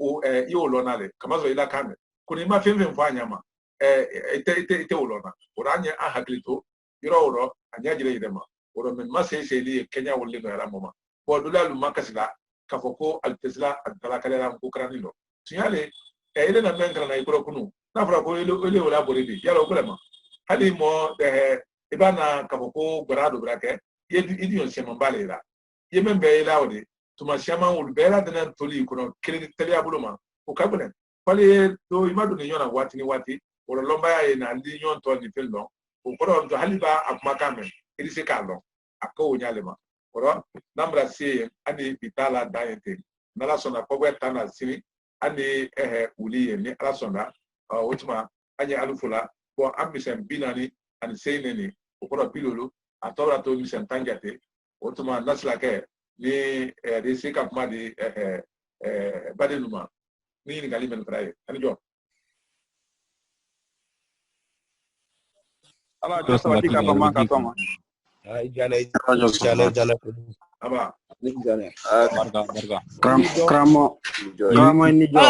A: o yo lonale kama zo ila kame kuni ma fem fa nyama ite olona oranye ahaklito yoro oro anya jire idema oro men ma se li Kenya wolle no yara moma bo dula lu makasila kafoko altesla altalakala ko kranilo signale ile na menkra na ikoro kunu na fara ko ile wala boridi yalo kulema hali mo ibana kafoko grado brake idi on sema mbale la yemembe ila odi tuma shama ul bela dana toli kuno kiri tele abuluma o kabule pale do imadu ni yona wati oro lomba ya na ndi nyon to ni pelno o koro ndo haliba akmakame ili se kallo akko nyalema oro nambra si ani bitala daete nala sona ko weta na sini ani uliye ni ala sona otuma anya alufula bo ambisen binani ani seineni o koro pilolo atora to misen tangate otuma nasla ke ni de se kapma di badenuma ni ngali men fraye ani jo
D: Aba just watika kwa maka toma.
C: Jale.
A: aba
C: Barga.
E: Kramo ni jo.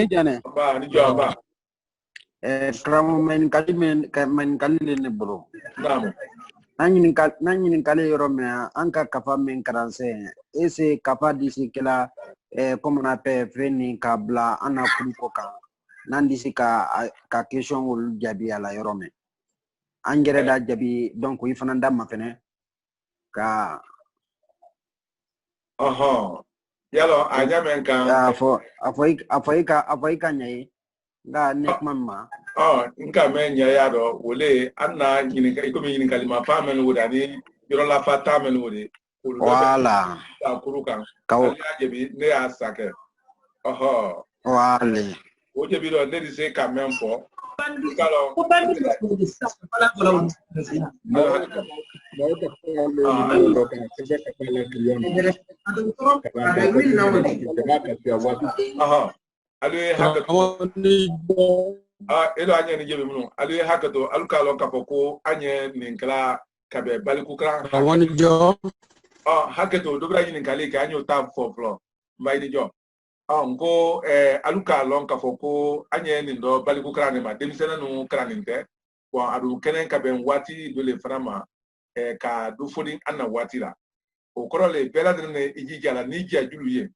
C: Jane.
A: aba ni jo aba
E: Kramo men kali ne bro.
A: namu
E: Nanyi kali yoro me anka kafa men karanse ese kafa disi kila comme on appelle feni kabla ana kumkoka nandisi ka question ul jabi ala yoro me angere da jabi donc il fana ndam fene ka
A: yalo anya men kan
E: afoi ka nyai ga nek mamma
A: nka men nya ya do wole anna nyini ka ikomi nyini kalima pa men wodani yoro la fata men wodi
E: wala
A: ta kurukan
E: ka
A: ya jebi ne ya sake
E: wale
A: o jebi do ne dise ka men fo kalo alwe hakato elo anye ni jebi muno alwe hakato alukalo kapoko anye ninkla kabe baliku kran
C: Awani jo.
A: hakato dobra nyini kale ka anyo ta fo flo mbay ni jo ngo alukalo kapoko anye ni ndo baliku kran ma demisena no kran nte wa adu kenen kabe wati dole frama ka du fodin anna wati la o korole bela dene ijijala ni jajulu ye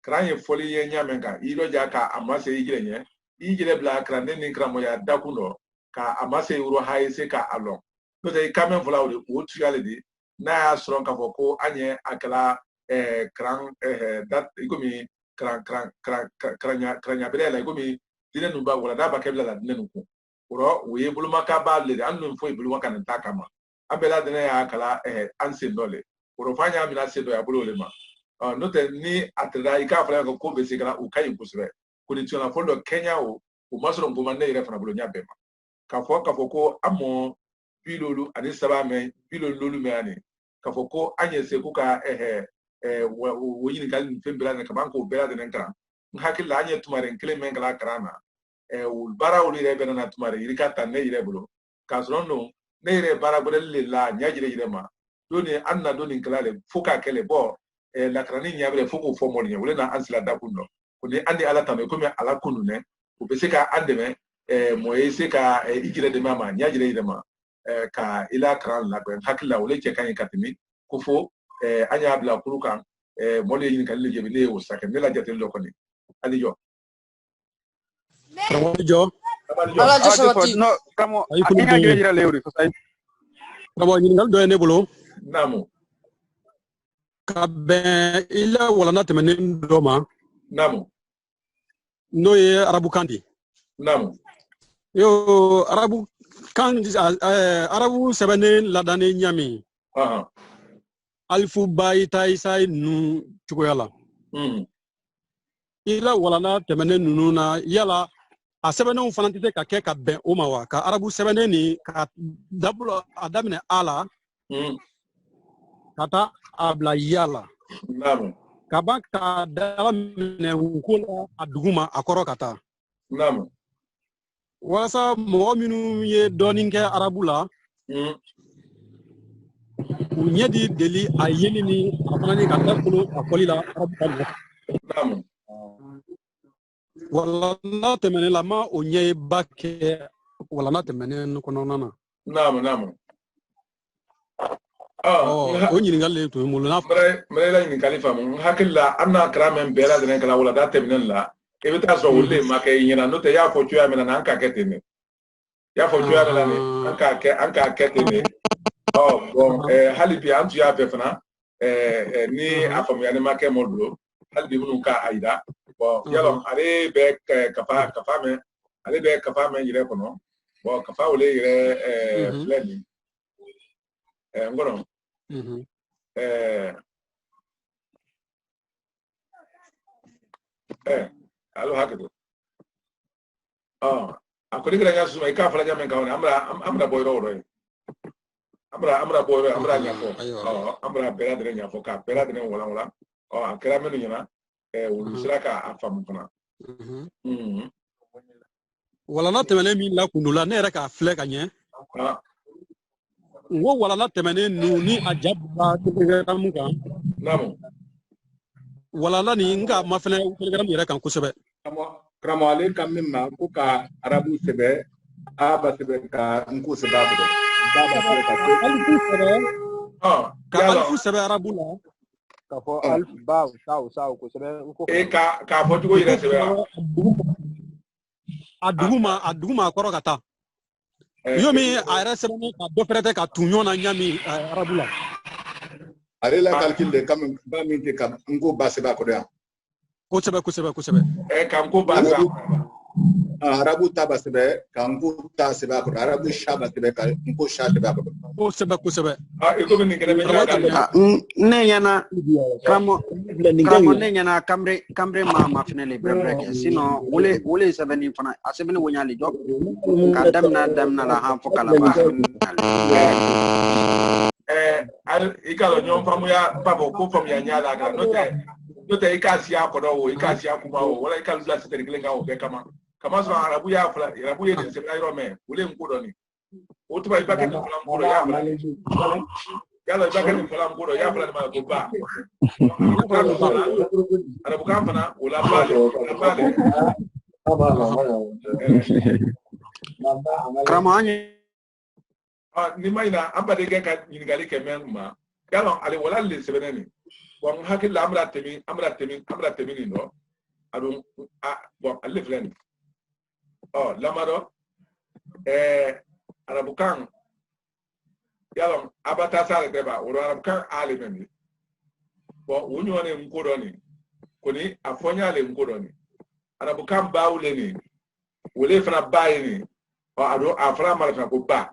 A: kranye foli ye nyamenga ilo jaka amase ijilenye ijile bla krane ni kramo ya dakundo ka amase uro haise ka alon no de kamen fola o tuyale di na sɔrɔ k'a fɔ ko an ye a kɛla karan dat ikomi karan bere la ikomi dine nu ba wala da ba kebla la dine nu ko oro wo ye buluma ka ba le an nu fo e buluma kan ta kama an bela dine ya kala an se dole oro fanya mi na se do ya bolo le ma no te ni atra ika fara ko be se kala u kai kusure ko ni tuna fondo Kenya o masoro ngoma ne ire fana bolo nya bema ka fo ko amo bilolu ani saba me bilolu me ani ka fo ko anye se ku ka wo yin kal fembela ne ka banko bela de nka hakilla anye tumare nkele men kala karana ul bara ul ire bena na tumare irika tan ne ire bolo ka sono ne ire bara bodelle la nyajire ire ma doni anna doni kala le fuka kele bo la karani nyabre fuko fo mo wole na ansila da kundo ko ne andi ala tame ko me ala kunu ne ko be se ka andeme mo se ka igire de mama nyajire ire ma ka ila karan la ko hakilla wole ke kan katimi ko fo anya bla kurukan mo le yin kan le jebi ne o saka ne la jatel lo ko ni ali jo
C: jo
E: ala jasawati
D: no kamo
C: ay ko
D: anya jira lewri ko say
C: rabo ñingal do ne bolo
A: namu
C: ka ben ila wala na temanin do ma
A: namu
C: no ye arabu kandi
A: namu
C: yo arabu kan arabu sebene ladane nyami alfu bayi tai sai nu chugoyala ila wala na temanin nunu na yala a sɛbɛnɛw fana tɛ ka kɛ ka bɛn o ma wa ka arabu sɛbɛnɛ ni ka dabula a daminɛ a la ka taa a bila ya la ka ban ka daminɛ ko la a dugu ma a kɔrɔ ka taa walasa mɔgɔ minnu ye dɔɔnin kɛ arabu la u ɲɛ di deli a yeli ni a fana ni ka dakolo a fɔli la arabu ka ɲɛ wala na tɛmɛnen la ma o ɲɛ ba kɛ wala na tɛmɛnen kɔnɔna na
A: namu
C: o ɲininkali tun ye mun na
A: mɛ la ɲininkali faamu hakili la an n'a kɛra mɛn bɛɛ lajɛlen kala wala da tɛmɛnen la i bɛ taa sɔrɔ olu de ma kɛ i ɲɛna n'o tɛ i y'a fɔ cogoya min na an k'a kɛ ten de i y'a fɔ cogoya min na ni an k'a kɛ ten de hali bi an tun y'a fɛ fana ni a faamuyali ma kɛ mɔ bolo hali bi minnu k'a yira yalɔ ale bɛ kafa mɛn yɛrɛ kɔnɔ kafa wele yɛrɛ filɛ nin n kɔnɔ alo hakili a ko ni kɛra ɲa suma i k'a fɔla ɲa min kan an bɛna bɔ yɔrɔ o yɔrɔ ye an bɛna bɔ yɔrɔ an bɛna ɲɛfɔ an bɛna bɛɛ lajɛlen ɲɛfɔ k'a bɛɛ lajɛlen walanwalan a kɛra minnu ɲɛna olu sera k'a faamu fana
C: wala na tɛmɛnen min la kundu la ne yɛrɛ k'a filɛ ka ɲɛ n ko wala na tɛmɛnen nu ni a ja ba telegram kan wala na ni n ka ma fɛnɛ telegram yɛrɛ kan kosɛbɛ
B: karamɔgɔ ale ka min ma ko ka arabu sɛbɛ a ba sɛbɛ ka n ko sɛbɛ a bolo
C: ka alifu sɛbɛ arabu la
E: ka fɔ alifu ba saw kosɛbɛ
A: k'a fɔ cogo yɛrɛ sɛbɛ
C: a dugu ma a kɔrɔ ka taa yo min a yɛrɛ sɛbɛnnen ka dɔ fɛrɛ tɛ ka tun ɲɔgɔn na ɲami arabu la
B: ale la calcul de ka ba min kɛ ka n ko ba sɛbɛ a kɔrɔ yan
C: kosɛbɛ
A: ka n ko ba sɛbɛ
B: arabu ta ba sɛbɛ ka n ko ta sɛbɛ a kɔrɔ arabu sha ba sɛbɛ ka n ko sha sɛbɛ a kɔrɔ
C: kosɛbɛ
A: i komi nin kɛnɛ bɛ
E: ne ɲɛna karamɔgɔ ne ɲɛna kambre ma fɛnɛ le brɛbrɛ kɛ sinon wole sɛbɛnni fana a sɛbɛnni wo ɲali jɔ ka damina la han fɔ kala ba
A: i ka dɔn ɲɔgɔn faamuya ba fɔ ko faamuya ɲa la kan n'o tɛ i k'a siya kɔnɔ o i k'a siya kuma o wala i ka lula sitɛri kelen kan o bɛɛ kama sɔrɔ arabu ye nin sɛbɛnna yɔrɔ mɛn olu ye n ko dɔn nin o tuba i ba kɛ nin fɔla n ko dɔn y'a fɔla yala i ba kɛ nin fɔla n ko dɔn y'a fɔla nin ma ko ba arabukan fana o la baale
E: karamɔgɔ
A: ni ma ɲina an badenkɛ ka ɲininkali kɛ mɛn ma yala ale wala le sɛbɛnɛ nin wa n hakili la an bɛna tɛmɛ nin dɔ a don bon ale filɛ nin lamadɔ arabukan yalon abata sale deba woro arab kan ale memi bo wonyo ne nkodoni koni afonya le nkodoni arab kan baawle ni wole fana bayini o ado afra mala ko ba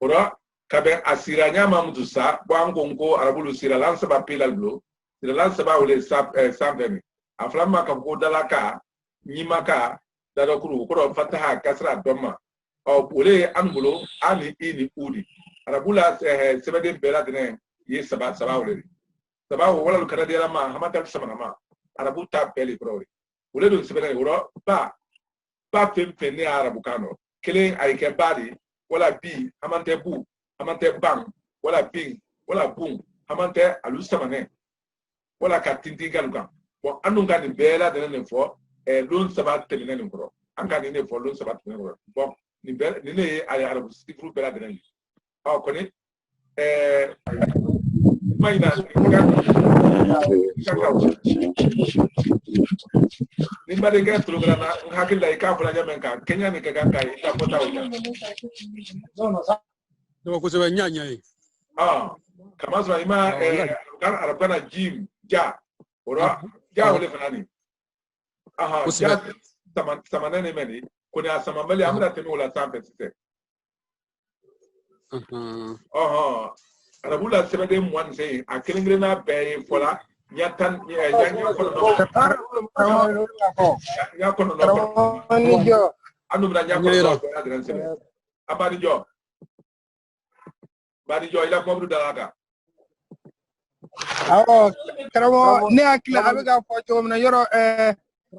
A: woro kabe asira nyama mtu sa bwango ngo arabulu sira lansa ba pilal blo sira lansa ba wole samdeni afra ma ka ko dalaka nyimaka dada kuru ko fataha kasra doma o wole anbulo ani ini udi arabula sebede bela dene ye saba wole saba wala kana dira ma hamata sama ma arabu ta beli bro wole do sebede woro ba fem ne arabu kano kele ay ke badi wala bi amante bu amante bang wala bing wala bung amante alu sama ne wala ka tinti galukan bon anunga ni bela dene fo lon saba temene ni bro anka ni ne fo lon saba temene bro bon ni bela ni ne ay arabu sifru bela dene o koni mayna ni mbade ga programa hakilla ka fula jamen ka Kenya ni ka kai ka pota uja
C: do ko se nyanya yi
A: kama so ima kan arabana jim ja ora ja wole fanani ja samanene meni kuni asamambali amra temi wala sampe site arabula sebede mwan sei akelingre na be fola nyatan nyanya kono ya kono no anu bra nya kono adran sebe abadi jo ila ko dalaga
F: awo karamo ne akila abega fo jom na yoro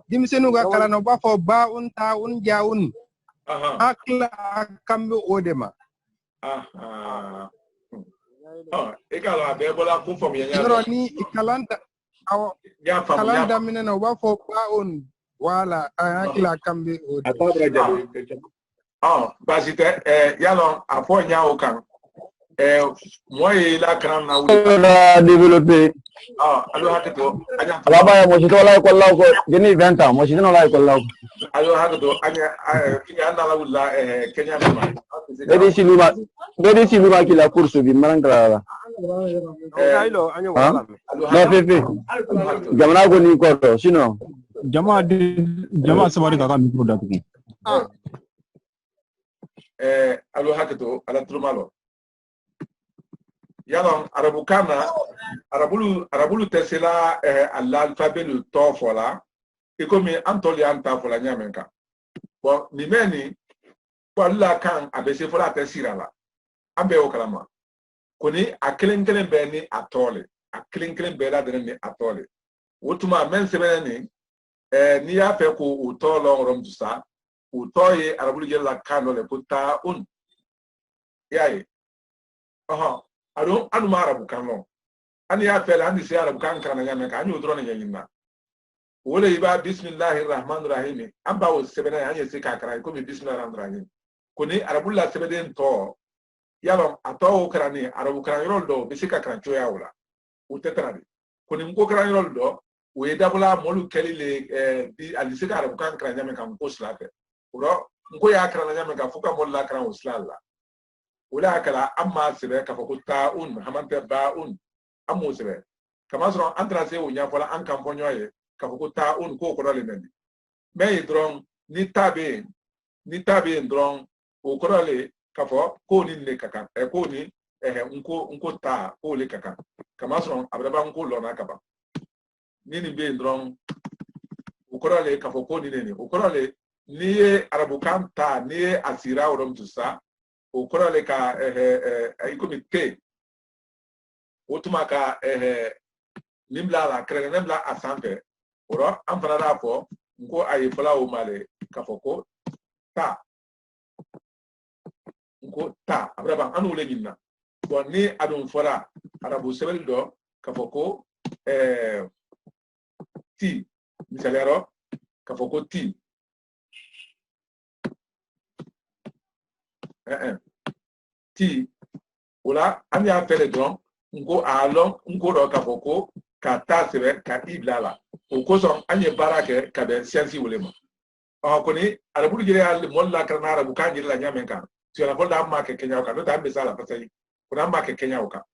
F: dimsenu ga kala no ba fo ba un ta un ja un akila kambe odema ekalo abebola ku fom yanya yoro ni kalanda awo
A: ya fam
F: kalanda minena ba fo ba un wala akila kambe odema
A: atabra jabe basite yalo afo nya okan moi la kran na wuli
G: développer
A: alo hakato anya
G: alaba ya mo sito la ko law ko jeni 20 ans mo sito la ko law
A: alo hakato anya kinya na la wula Kenya mama
G: bedi siluma ki la course bi marangala
E: Kailo anyo wala me.
G: no fefe jamana go ni ko do sino
C: jama sabari ka micro da tuki
A: alo hakato ala trumalo yalon arabukana arabulu tesela l'alphabet le tofola e comme antoli anta fola nyamenka bon ni meni wala kan abese fola tesira la ambe o kalama koni akelenkelen be ni atole akelenkelen be la dene ni atole wotuma men sebene ni ni ya fe ko utolo rom dusa utoye arabulu yela kanole puta un yayi anu marabu kanu ani ya fela andi si arabu kan kana nyame ka anyu drone nyanyina wole iba bismillahir rahmanir rahim amba wo sebena anya si ka kara ko bismillahir rahmanir rahim koni arabu la sebeden to yalo ato krani arabu kan roldo bisika kan choya wala utetradi koni mko kan roldo we dabula molu kelile bi alisika arabu kan kana nyame kan ko slate uro mko ya kana nyame ka fuka molla kan uslalla wala kala amma sebe ka fako taun hamante baun amu sebe kama soro antra se wonya fola an kan fonyoye ka fako taun ko ko dole mendi me dron ni tabe dron o ko dole ka fo ko ni ne kaka ko ni nko ta ko le kaka kama soro abraba nko lo na kaba ni be dron o ko dole ka fo ko ni ne o ko dole ni arabu kan ta ni asira orom tusa o korale ka ikomi te otuma ka nimla la krene nimla asante oro amfana da fo nko ayi fola o male ka foko ta nko ta abraba anu le ginna bon ni adon fola arabu sebel do ka foko ti misalero ka foko ti ti wala anya fele don ngo alon ngo do ka foko ka ta sebe ka iblala o ko son anye barake ka be sensi wulema ko ni arabu jere al molla kana arabu kan jere la nyamen kan ti ala fola amma ke kenya ka do ta be sala pasai kuramba ke Kenya uka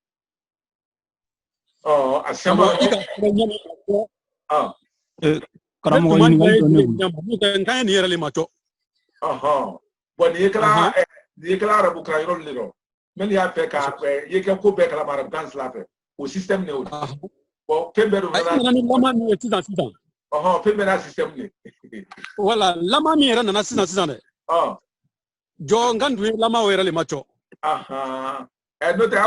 A: oh asema
C: karamo ni ngal to ne kan ni yere macho
A: bon ni kala arabu kra yoro liro men ya pe ka yeke ko be kala marab dans la fe au système ne o bon pembero
C: na ni lama ni titan
A: pembera système ne
C: wala lama mi yere na sisan de jo ngandu lama o yere macho
A: no te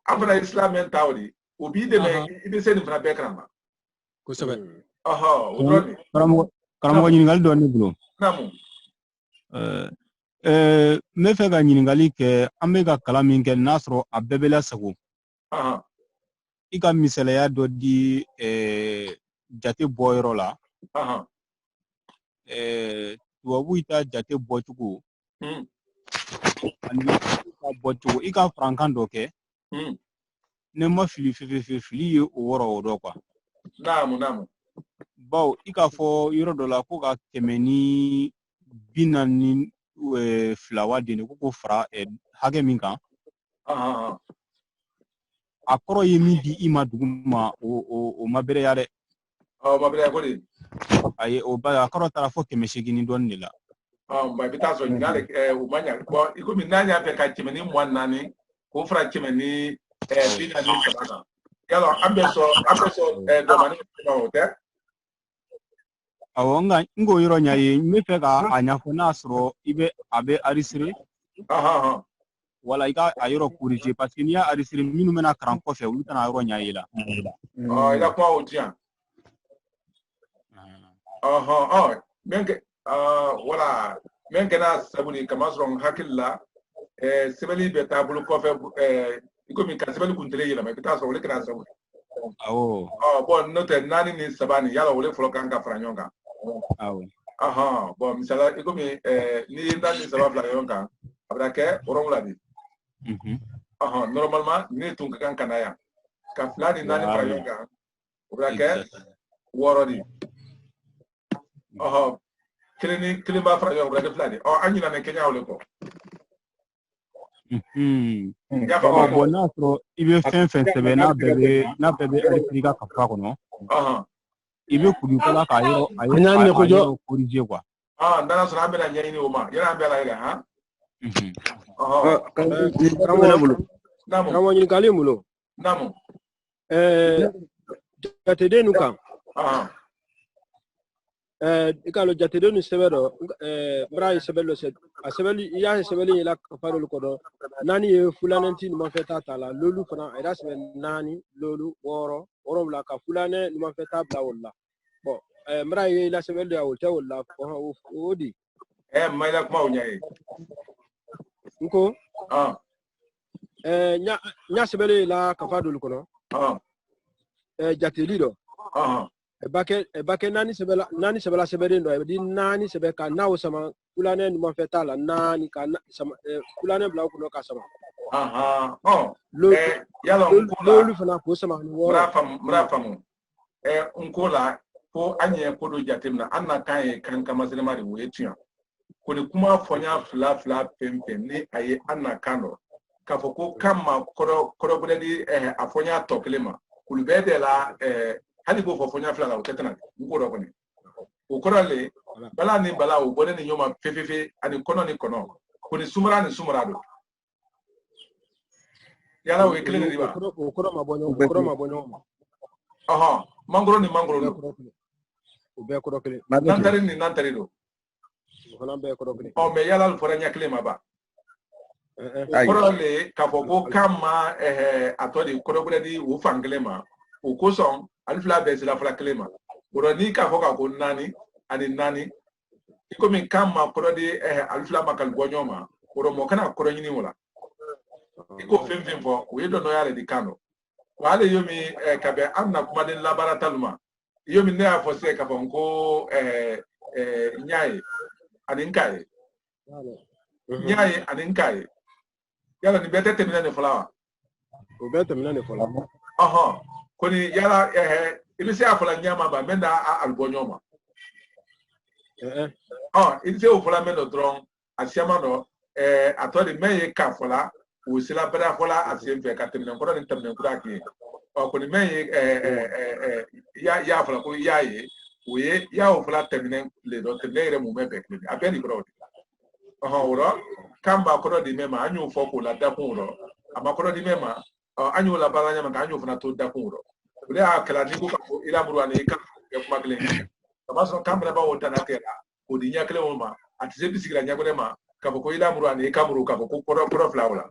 A: amna islam en tawdi obi de me ibe sen fra be krama
C: ko sabe
G: karamo nyingal do ne bulo
A: namu
G: me fe ga nyingali ke ambe ga kala min ke nasro abebela sago i ka misaleya do di jate boyro la tuwabu ita jate bochugo ani ka bochugo i ka frankan do ke ne ma fili ye o woro o do kwa
A: namu
G: bawo i ka fo yoro do la ko ka kemeni binani flawa de ne ko fra hage min kan akoro ye min di ima duguma o mabere ya de
A: mabere ko de
G: aye o ba akoro tara fo kemeshigini don ni la
A: ba bita so ngale o manya ko iko min nanya pe ka kemeni mwanani ko fra kemeni binani sabana yalo ambeso do mani ko te
G: awonga ngo yoro nyaye me fe ka anya fo nasro ibe abe arisire wala iga ayoro kurije parce que niya arisire minu mena kran ko fe ulu tana yoro nyaye la
A: ila ko otia menke wala menke na sabuni kamasron hakilla sebeli be tabulu ko fe iko min ka sebeli kuntele yela me bita so wala kana sabuni bon note nani ni sabani yala wala folo kan ka franyonga bon misala iko mi ni ndani sabab la yonga abrake orongla di normalement ni tunga kan kanaya ka flani nani franyonga abrake worodi kilima franyonga abrake flani anyina ne Kenya wala ko
G: bon nasro ibe fen sebe na bebe Afrika ka fa kono ibe kudi kala ka yoro ayo korije kwa
A: ndana so ambe na nyini o ma yana ambe la ile
H: Kamo nyini kali mulo
A: namu
H: jatede nuka ikalo jatede nu sebedo bra sebelo se asebeli ya sebeli la kafaro ko nani e fulananti no mafeta tala lolu fana ira sebe nani lolu woro la ka fulane no mafeta bla wala bon mra ye la sebelo ya wote wala odi
A: mayla kuma onyaye
H: nko nya sebeli la kafado ko jateli do bake nani sebela sebede ndo di nani sebeka nawo sama kulane no mafeta la nani ka sama kulane bla ko ka sama lolu fana ko sama ni wo
A: mrafam unkola ko anye ko do jatemna anna kan kama selema ri wo etua ko ni kuma fonya fla pempe ni aye anna kano ka foko kama koro buledi afonya toklema kulbede la hali go fofonya fla la utetana ngoro ko ni ukorale bala ni bala o bone ni nyoma fefefe ani kono ni kono ko ni sumara do yala we kile ni ba
H: ukoro mabonyo
A: mangoro ni mangoro
H: ube ko dokle
A: nantari do
H: wala be ko dokle
A: me yala al foranya kile maba ukorale ka fogo kama atodi korobuledi wo fanglema ukoson alfla bezila fla klema uroni ka foka ko nani ani nani iko min kama korodi alfla makal gonyoma uro kana koronyini wala iko fimfim fo we do no yale di kano wale yomi kabe amna kuma den labarataluma yomi ne afo se ka fonko nyaye aninkaye yala ni bete temina ne flawa
H: o bete temina ne flawa
A: koni yala ilise afola nyama ba menda albonyoma ilise ofola mendo dron asiama no atodi meye ka fola o sila bara fola asem fe ka temne ko ni temne kura ki o ko ni men ya fola ko ya ye o ye ya o fola temne le do temne re mu me be kle abeni bro oro kamba ko di mema anyu fo ko la da kun ro ama ko di mema anyu la baranya ma anyu fona to da kun ro ule akala ni ko ila buru ani ka kuma kle kama so kamba ba o tanatera o di nya kle o ma ati se bisigira nya ko ma ka ko ila buru ani ka buru ka ko ko flawla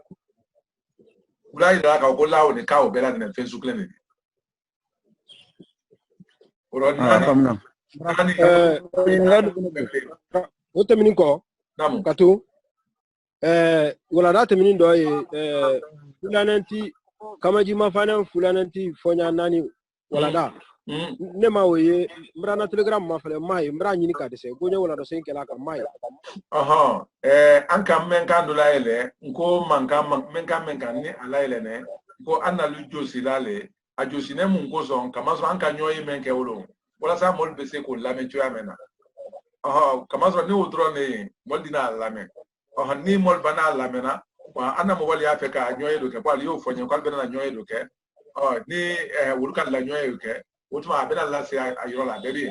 A: ula ila ka ko lawo ni ka o bela ni Facebook le ni oro
E: kamna
H: o temini ko katu wala da temini do fulananti kamaji mafana fulananti fonya nani wala da ne ma woye mbrana telegram ma fale mai mbra nyini ka dese gonya wala do sen kela ka mai
A: an kan men kan dula ele nko men kan ni ala ele ne ko analu josi lale a josi ne mun ko son kama so an kan nyoy men ke wolo wala sa mol be se ko lame tu amena kama so ni udro ne mol dina lame ni mol bana lamena wa ana mo wali afeka nyoy do ke kwa yo fonye kwa bena nyoy do ke ni wulukan la nyoy do ke utuma bena la se ayro la bebi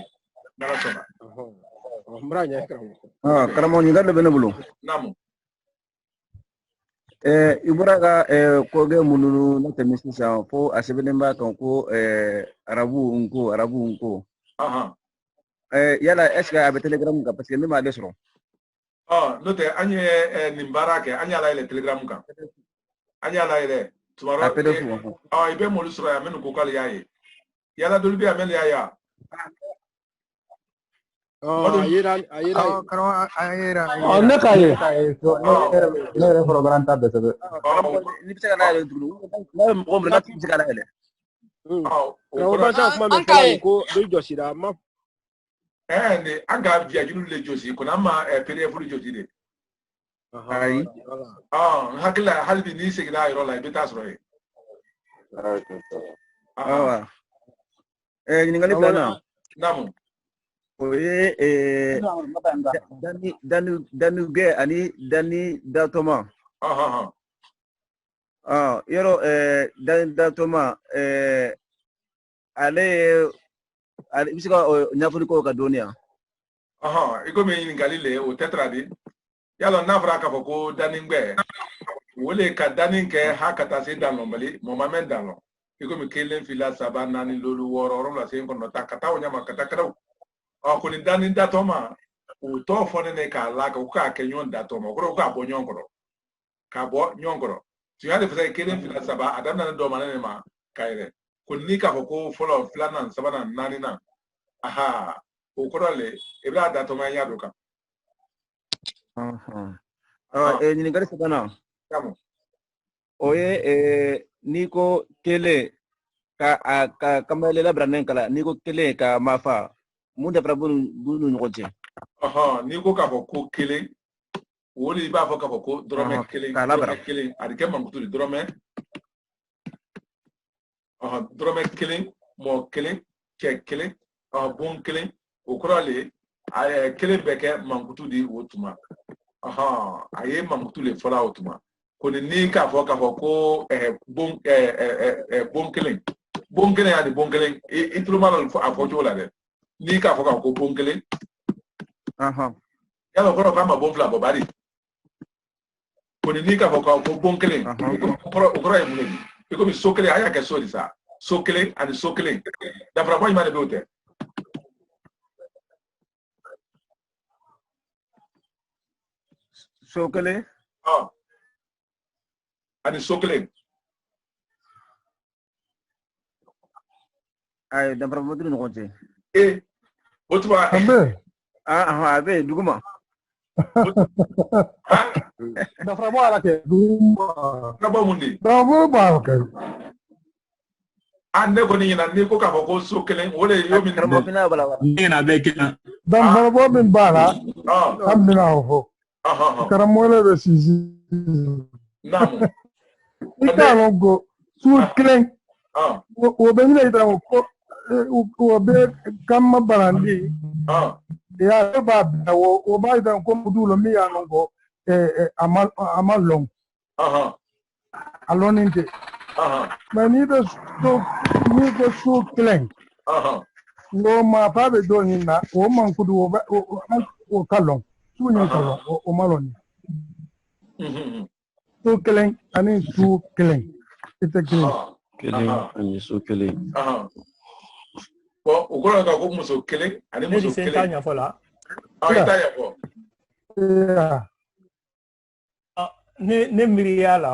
A: na sona
H: mbranya
E: karamo ni gadda bena bulu
A: namu
E: iburaga ko ge mununu na temisi sa fo asebene ba kan ko arabu nko yala est-ce que avec telegram ka parce que ni ma desro
A: note anye nimbara ke anya la ile telegram ka anya la ile tomorrow ibe mo lusro ya menu ko kale yaye yala dolbi amel yaya
H: ayira
I: ne kaye ne program ta bese
E: ni bisa kana ile dulu na mo mo na bisa kana ile
H: ko ba sa kuma me fela ko do josira ma
A: ne aga via julu le josi ko na ma PDF lu josi de
E: ai
A: hakila halbi ni sigida iro la beta sro e
E: ningali plana
A: namu
E: oye danu ge ani dani datoma yoro dani datoma ale bisika nyafuni ko ka dunia
A: iko me yin galile o tetradi yalo nafra ka ko dani ngbe wole ka dani ke hakata se dano mali momamen dano iko me kelen fila sabana ni lolu woro ro la se ko no takata o nyama kata kata ko ni dani datoma o to fone ne ka la ko ka kenyon datoma ko ka bo nyongoro ka bo nyongoro tu ya de fa kelen fila saba adam na do manene ma kaire ko ni ka ko follow flana sabana nani na o korole ebra datoma ya doka
E: ni ngari sabana
A: kamo
E: oye niko kele ka kamele la branen kala niko kele ka mafa munda bunu ngoje
A: niko ka ko kele woli ba fo ka ko drome kele adike mangutu drome drome kele mo kele che kele bon kele o korale ay kele beke mangutu di wotuma aye mangutu le fola wotuma ko ni ka fo ko bon kele ya di bon kele itruma no afo jola de ni ka fo ko bon kele yalo ko ka ma bon fla bobari ko ni ka fo ko bon kele ko e muneni ko mi sokele aya ke so disa sokele and sokele da fra boy mane beote
E: sokele
A: and sokele
E: ay da fra bodu ngoje
A: otwa
E: abe duguma
I: da fra mo ala ke duguma
A: na ba mundi
I: da mo ba ke
A: ande ko ni na ni ko ka ko sokele wole yo min
G: ni na be kina
I: dan fra bo min bala amina ho karamole be sisi
A: namu
I: ita go su klen o be ni ita ko o be kamma barandi ya ba o ba ita ko mudulo mi ya ngo amal long aloninte mais ni be so kelen wo ma pa be do ni na wo man kudu wo kalon su ni kalon o maloni so kelen ani su kelen ite kelen
J: ani su kelen
A: bon o ko ko muso kelen ani muso kelen
K: tanya fola
A: tanya fo
K: ne miriya la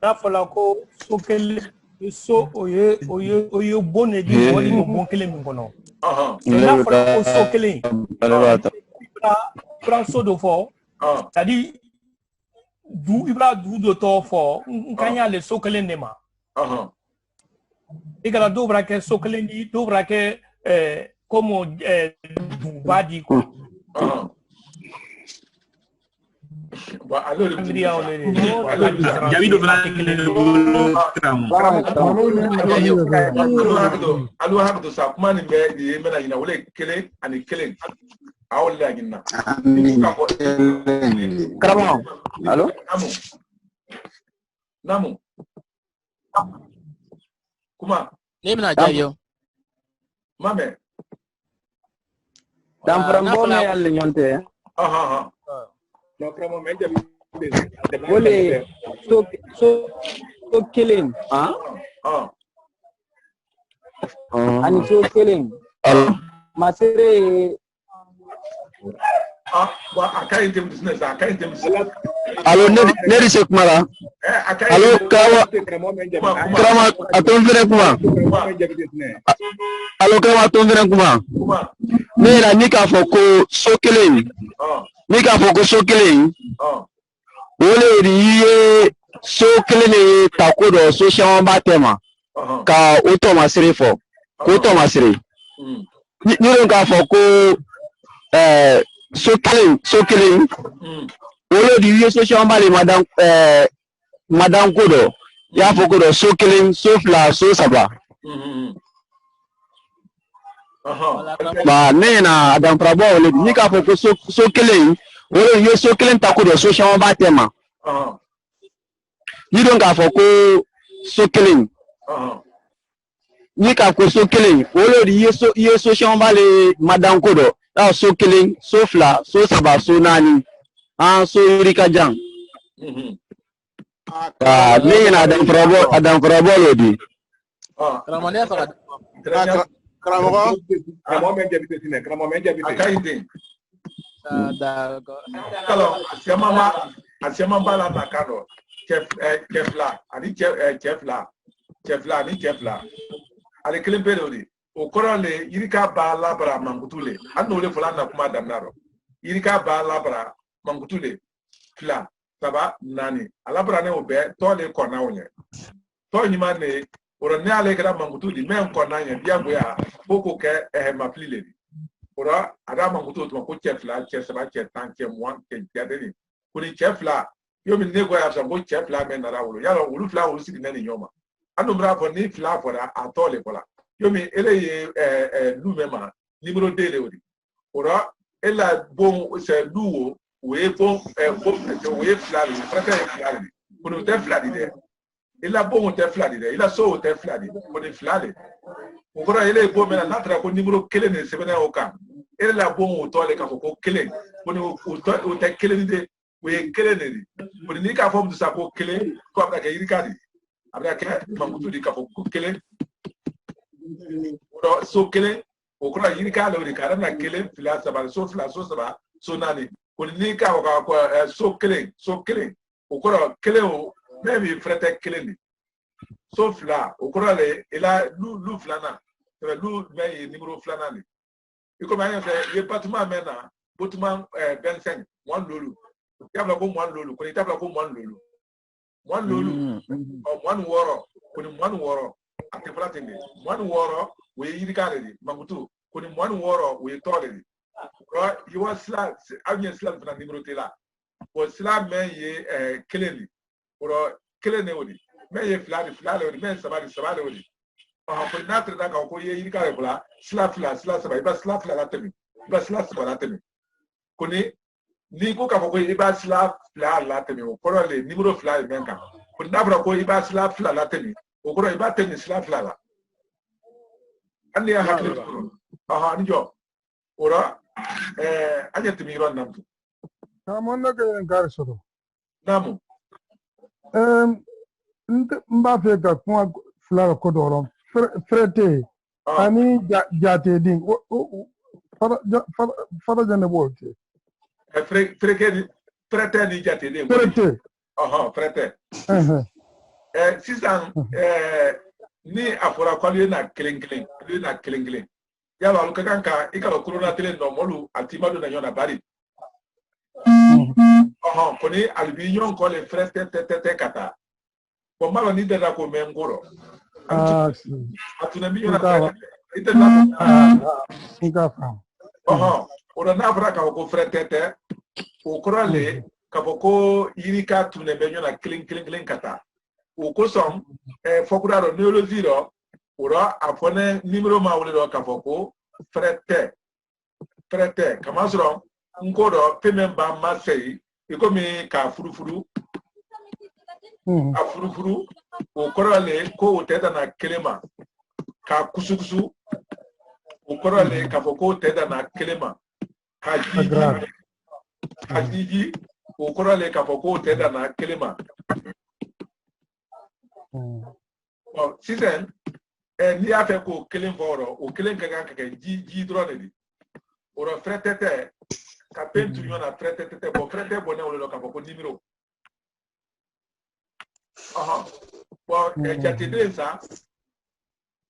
K: n'a fɔla ko so kelen so o ye bon ne di wali mo bon kelen min kɔnɔ n'a fɔla ko so kelen ibra so dɔ fɔ c'est-à-dire ibra du dɔ tɔ fɔ n kan y'ale so kelen de ma i kana dɔw b'a kɛ so kelen di dɔw b'a kɛ comme duba di quoi
A: alu hakdo sa kuma ni be di mena ina wole kele ani kele awle agina
J: karamo allo
A: namu kuma
L: ne mena jayo
A: mame
J: dam frambo me yalle nyonte
H: Boleh so killing and so killing masere
J: allo ne risek mala allo krama aton fere kuma allo krama aton fere kuma ne la ni ka foko so killing ni ka foko so killing wole riye so killing takodo so shawan batema ka oto masire fo ko to masire ni ron ka foko so killing wole riye so shawan bale madam kodo ya foko do so killing so fla so saba ba nena adam prabo wole ni ka foko so killing wole riye so killing takodo so shawan batema you don't have for so killing ni ka ko so killing olori yeso shambale madam kodo that so killing so fla so saba so nani so rika jang ni na adam prabo lodi
L: ramane fa
A: kramo akaide kalau asiama bala nakado chefla ani chefla ale kelen periodi o korole yirika ba labra mangutule anno le fulana kuma damnaro yirika ba labra mangutule fla saba nani alabra ne obe to le kona onye to nyima ne oro ne ale kra mangutuli men kona nya biago ya boko ke maplile oro ada mangutu to ko chefla chesaba chetan chemwan chedeni kuni chefla yo mi nego ya so ko chefla men na rawolo ya lo ulu fla ulu sigi nani nyoma anu mra fo ni fla fo da atole kola yo mi ele lu mema libro dele odi oro ela bon se luwo we bon we fla ni prete fla ni kuni te fla di de ela bon te fla di de ela so te fla di kuni fla le oro ele bon mena natra ko libro kele ne sebena oka ela bon tole ka ko kele kuni o te kele ni de we kele ne kuni ni ka fo du sa ko kele ko abda ke irikadi abda ke mangutu di ka fo ko kele oro so kele o ko irika le ri ka na kele fla saba so nani kuni ni ka ko so kele o ko kele o maybe frete kele ni so fla o ko le ela lu flana lu me numéro flana ni iko ma ye patuma mena botuma 25 1 lolu tabla ko 1 lolu ko tabla ko 1 lolu 1 lolu o 1 woro ko ni 1 woro ate platini 1 woro we yirikale ni mangutu ko ni 1 woro we tole ni ro you want sla anya sla na numéro tela ko sla me ye keleni ro keleni woni me ye flani woni me sabali woni ko natre da ko ye yirikale bla sla sabali ba sla la temi ba sla la temi ko ni ko ka ko ye ba sla la temi ko le numéro fla menka pour n'abra ko iba sila fla la teni o ko iba teni sila fla la andi ya hakle ko aha ni jo ora anyati mi ron namtu
I: Amonna ke enkar soto.
A: Namu.
I: Mba fe ka kuma fula ko doron. Frete ani jate din. Fara jane bote.
A: Frete ni jate din.
I: Frete.
A: Aha, frete. Sisan ni afora kwali na kelengelen. Ya ba lu kanka ikalo corona tele no molu atimado na yona bari. Koni albion ko le frete tete kata. Ko malo ni de la ko mengoro. Atuna mi yona ite
I: na.
A: Ora na afra ka ko frete tete o korale ka ko irika tune be yona kling kata. O ko som fokura ro neology ro ora afone numero ma wole ro ka ko frete kamasro nkodo pememba masei ikomi ka furufuru afurufuru o korale ko oteda na kelema ka kusukusu o korale ka foko oteda na kelema ka jiji o korale ka foko oteda na kelema sisen ni afe ko kelen foro o kelen kaka ji drone di oro fretete ka pentu yona fretete bo frete bo ne o ka ko nimero bo jate densa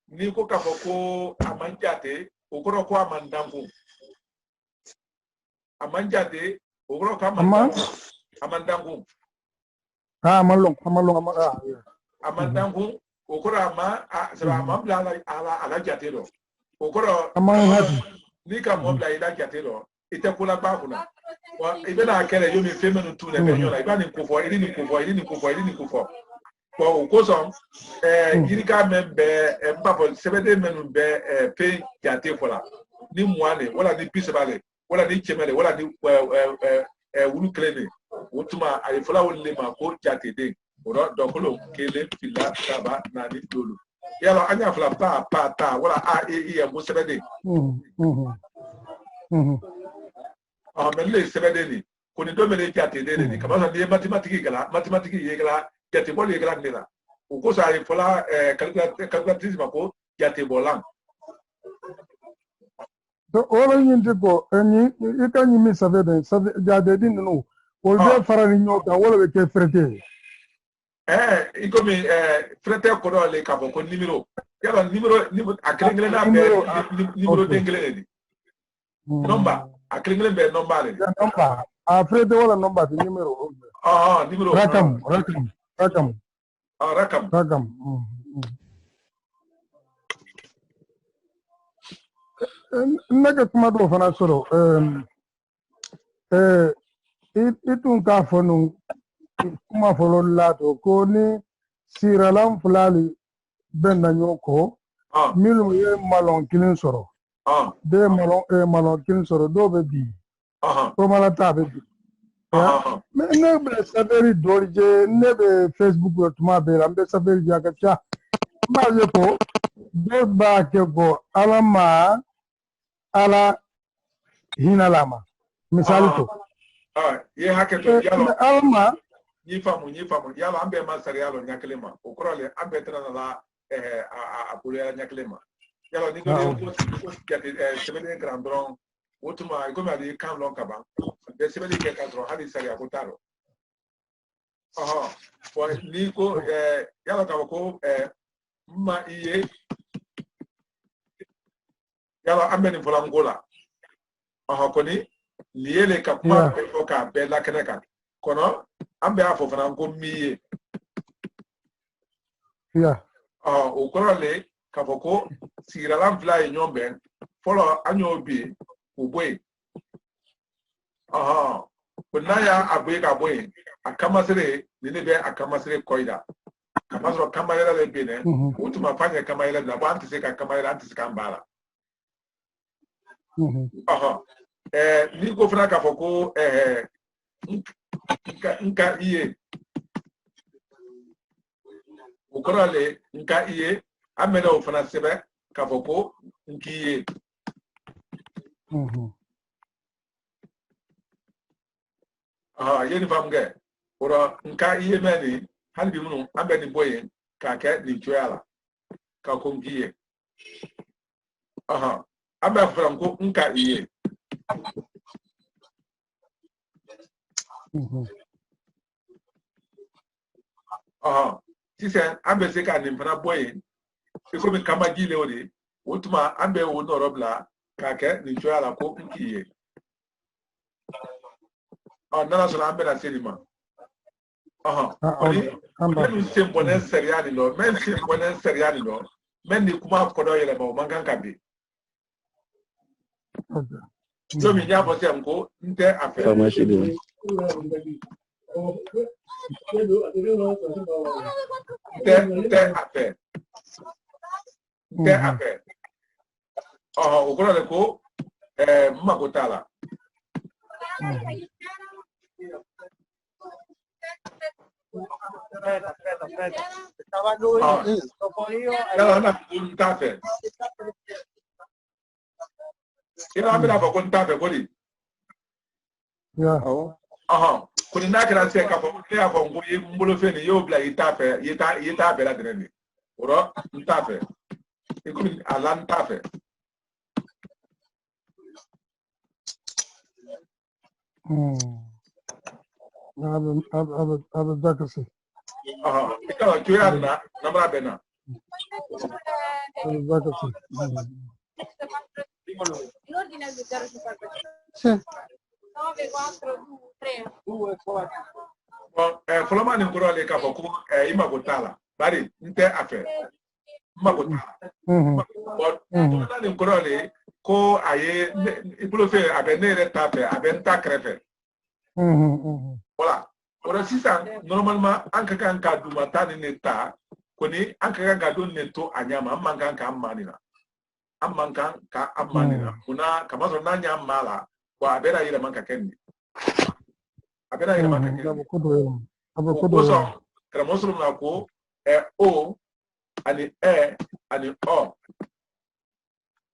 A: ni ko ka ko amanjate o ko amandangu o ko amandangu amandangu o ko ama sera amabla ala jate do o ko ni ka mobla ila jate do ite kula ba kuna wa ibena akere yomi femenu tu ne benyola ibani kufo ili ni kufo kwa ukoso yirika membe mbafo sebede menu be pe jate fola ni mwane wala ni pisebale wala ni chemele wala ni wulu klene utuma alifola wole ma ko jate de oro dokolo kele fila taba na ni dolu yalo anya fla pa ta wala a mo sebede mele sebede ni ko ni do mele jate de ni kama ni mathématique yegala jate bol yegala nila uko sa alifola calculatrice mako jate bolan
I: so olo nyinde ko ni ikanyi mi savede jade din no o be farani nyota wala be ke frete
A: ikomi frete ko do le ka ko numero yalo numero akrengele na be numero dengele ni number akrengele be number le
I: number frete wala number ti numero
A: numero
I: rakam naga kuma do fana soro itun ka fonu kuma folo lato ko ni siralam fulali ben nañu ko milu ye malon kilin soro de malon kilin soro do be bi ko mala ta be bi mais ne be saveri dorje ne be facebook tuma be ambe saveri jaga cha ma ye ko de ba ke go ala hinalama misali to
A: ye haketo yalo
I: alma
A: ni famu yalo ambe masari yalo nyaklema okorole ambe tana la apolo ya nyaklema yalo ni do ko sebele grandron otuma ikomi ali kan lon kaba de sebele ke kadro hali sari akotaro for ni ko yalo ka ko ma iye yalo ambe ni volangola koni liele ka kuma ko ka be la keneka kono ambe afo fana ko miye o korole ka foko sira lam fly nyombe folo anyobi ubwe kunaya abwe ka boy akamasere nini be akamasere koida kamasro kamayela le bene utuma fanya kamayela na bantu se ka kamayela anti ka mbala ni ko fana ka foko nka iye ukorale nka iye amena ofana sebe kafoko nkiye yeni famge ora nka iye meni halbi munu ambeni boye ka ke ni joyala ka kongiye amba franco nka iye sisen ambe se ka nimfana boye iko mi kama gile odi utuma ambe wo no robla ka ke ni joyala ko nkiye nana sɔrɔ an bɛna se nin ma ni senbɔnɛ sariya nin dɔ mɛ senbɔnɛ sariya nin dɔ mɛ ni kuma kɔdɔ yɛlɛma o man kan ka bi don min n y'a fɔ sisan ko n tɛ a fɛ n tɛ a fɛ o kɔrɔ de ko n mago t'a la Ina amina ba kun tafe gori. Kuni na kira se ka fo ya fo ngui mbulo fe ni yo bla itafe ita bela dreni. Oro ntafe. Ikumi ala ntafe.
I: Abe Bakasi.
A: Ikawa tuya na namra bena.
I: Abe Bakasi.
M: L'ordine è 055.
I: Sì.
M: 9, 4, 2, 3.
A: Follow ni ngoro le ka boku imagotala. Bari nte afe. Magotala. But ni ngoro le ko aye ipulo fe abe nere tafe abe nta krefe. Voilà. Ora sisan normalement anka kan ka duma tani neta koni anka kan ka don neto anyama amman kan amanina. Amman kan ka amanina. Una kamaso nanya mala wa abera yele manka kenni. Abera yele manka kenni. Abakodo. Kramoso na ko o ani ani o.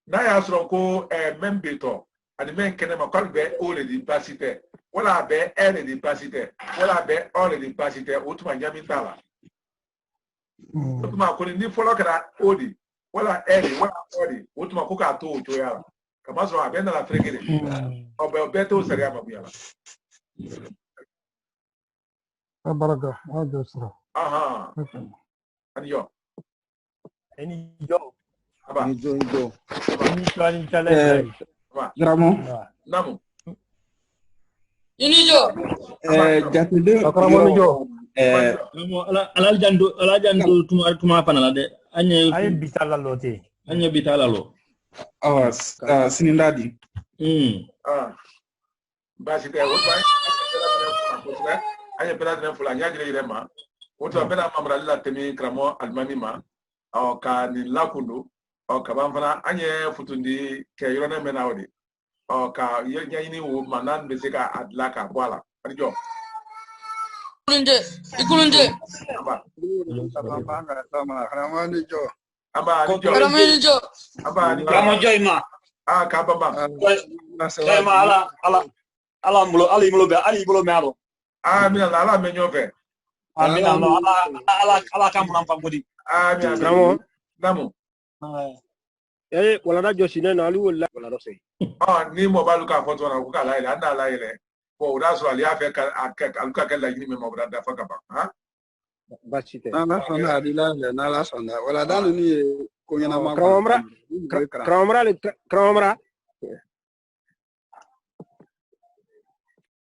A: Na ya soro ko membeto ani men kenema kwalbe o le di pasite. Wala be ere di pasite. Wala be ore di pasite utuma nyami tala. Utuma ko ni follow kara odi. Wala ere wala odi utuma ko ka to ojo yala. Kama so abenda la fregere. Obe to sari amabuya.
I: Baraka, ajosra.
A: Ani yo. Aba.
K: Ini challenge.
J: Gramo.
A: Namu.
M: Ini jo.
J: Jatide.
K: Akramo jo.
N: Ala jandu tuma panala de.
K: Anye bitala lote.
N: Anye bitala lo.
J: Sinindadi.
A: Basi ke wotwa. Anye pela fula nyagire irema. Wotwa bena mamra la temi kramo almani ma. O ka ni lakundu. O ka banfana anye futundi ke yorone menawdi. O ka yanyini wo manan beseka adlaka bwala. Adijo.
M: Ikulunde.
A: Aba.
I: Ramani jo.
A: Aba adijo.
M: Ramani jo.
A: Aba adijo.
O: Ramo joima.
A: Ka baba.
O: Joima ala mulo mealo.
A: Mina la ala menyofe.
O: Mina no ala kamuna mpangodi.
A: Mina.
H: Ramo.
A: Namu.
H: Wala na josine na ali wala wala rose.
A: Ni mo balu ka foto na ku ka la ile anda la ile. Ko uda so ali afe ka aluka ka la yini me mo brada fa ka ba.
H: Basite.
E: Na sona adila na la sona. Wala danu ni ko nyana ma.
H: Kramra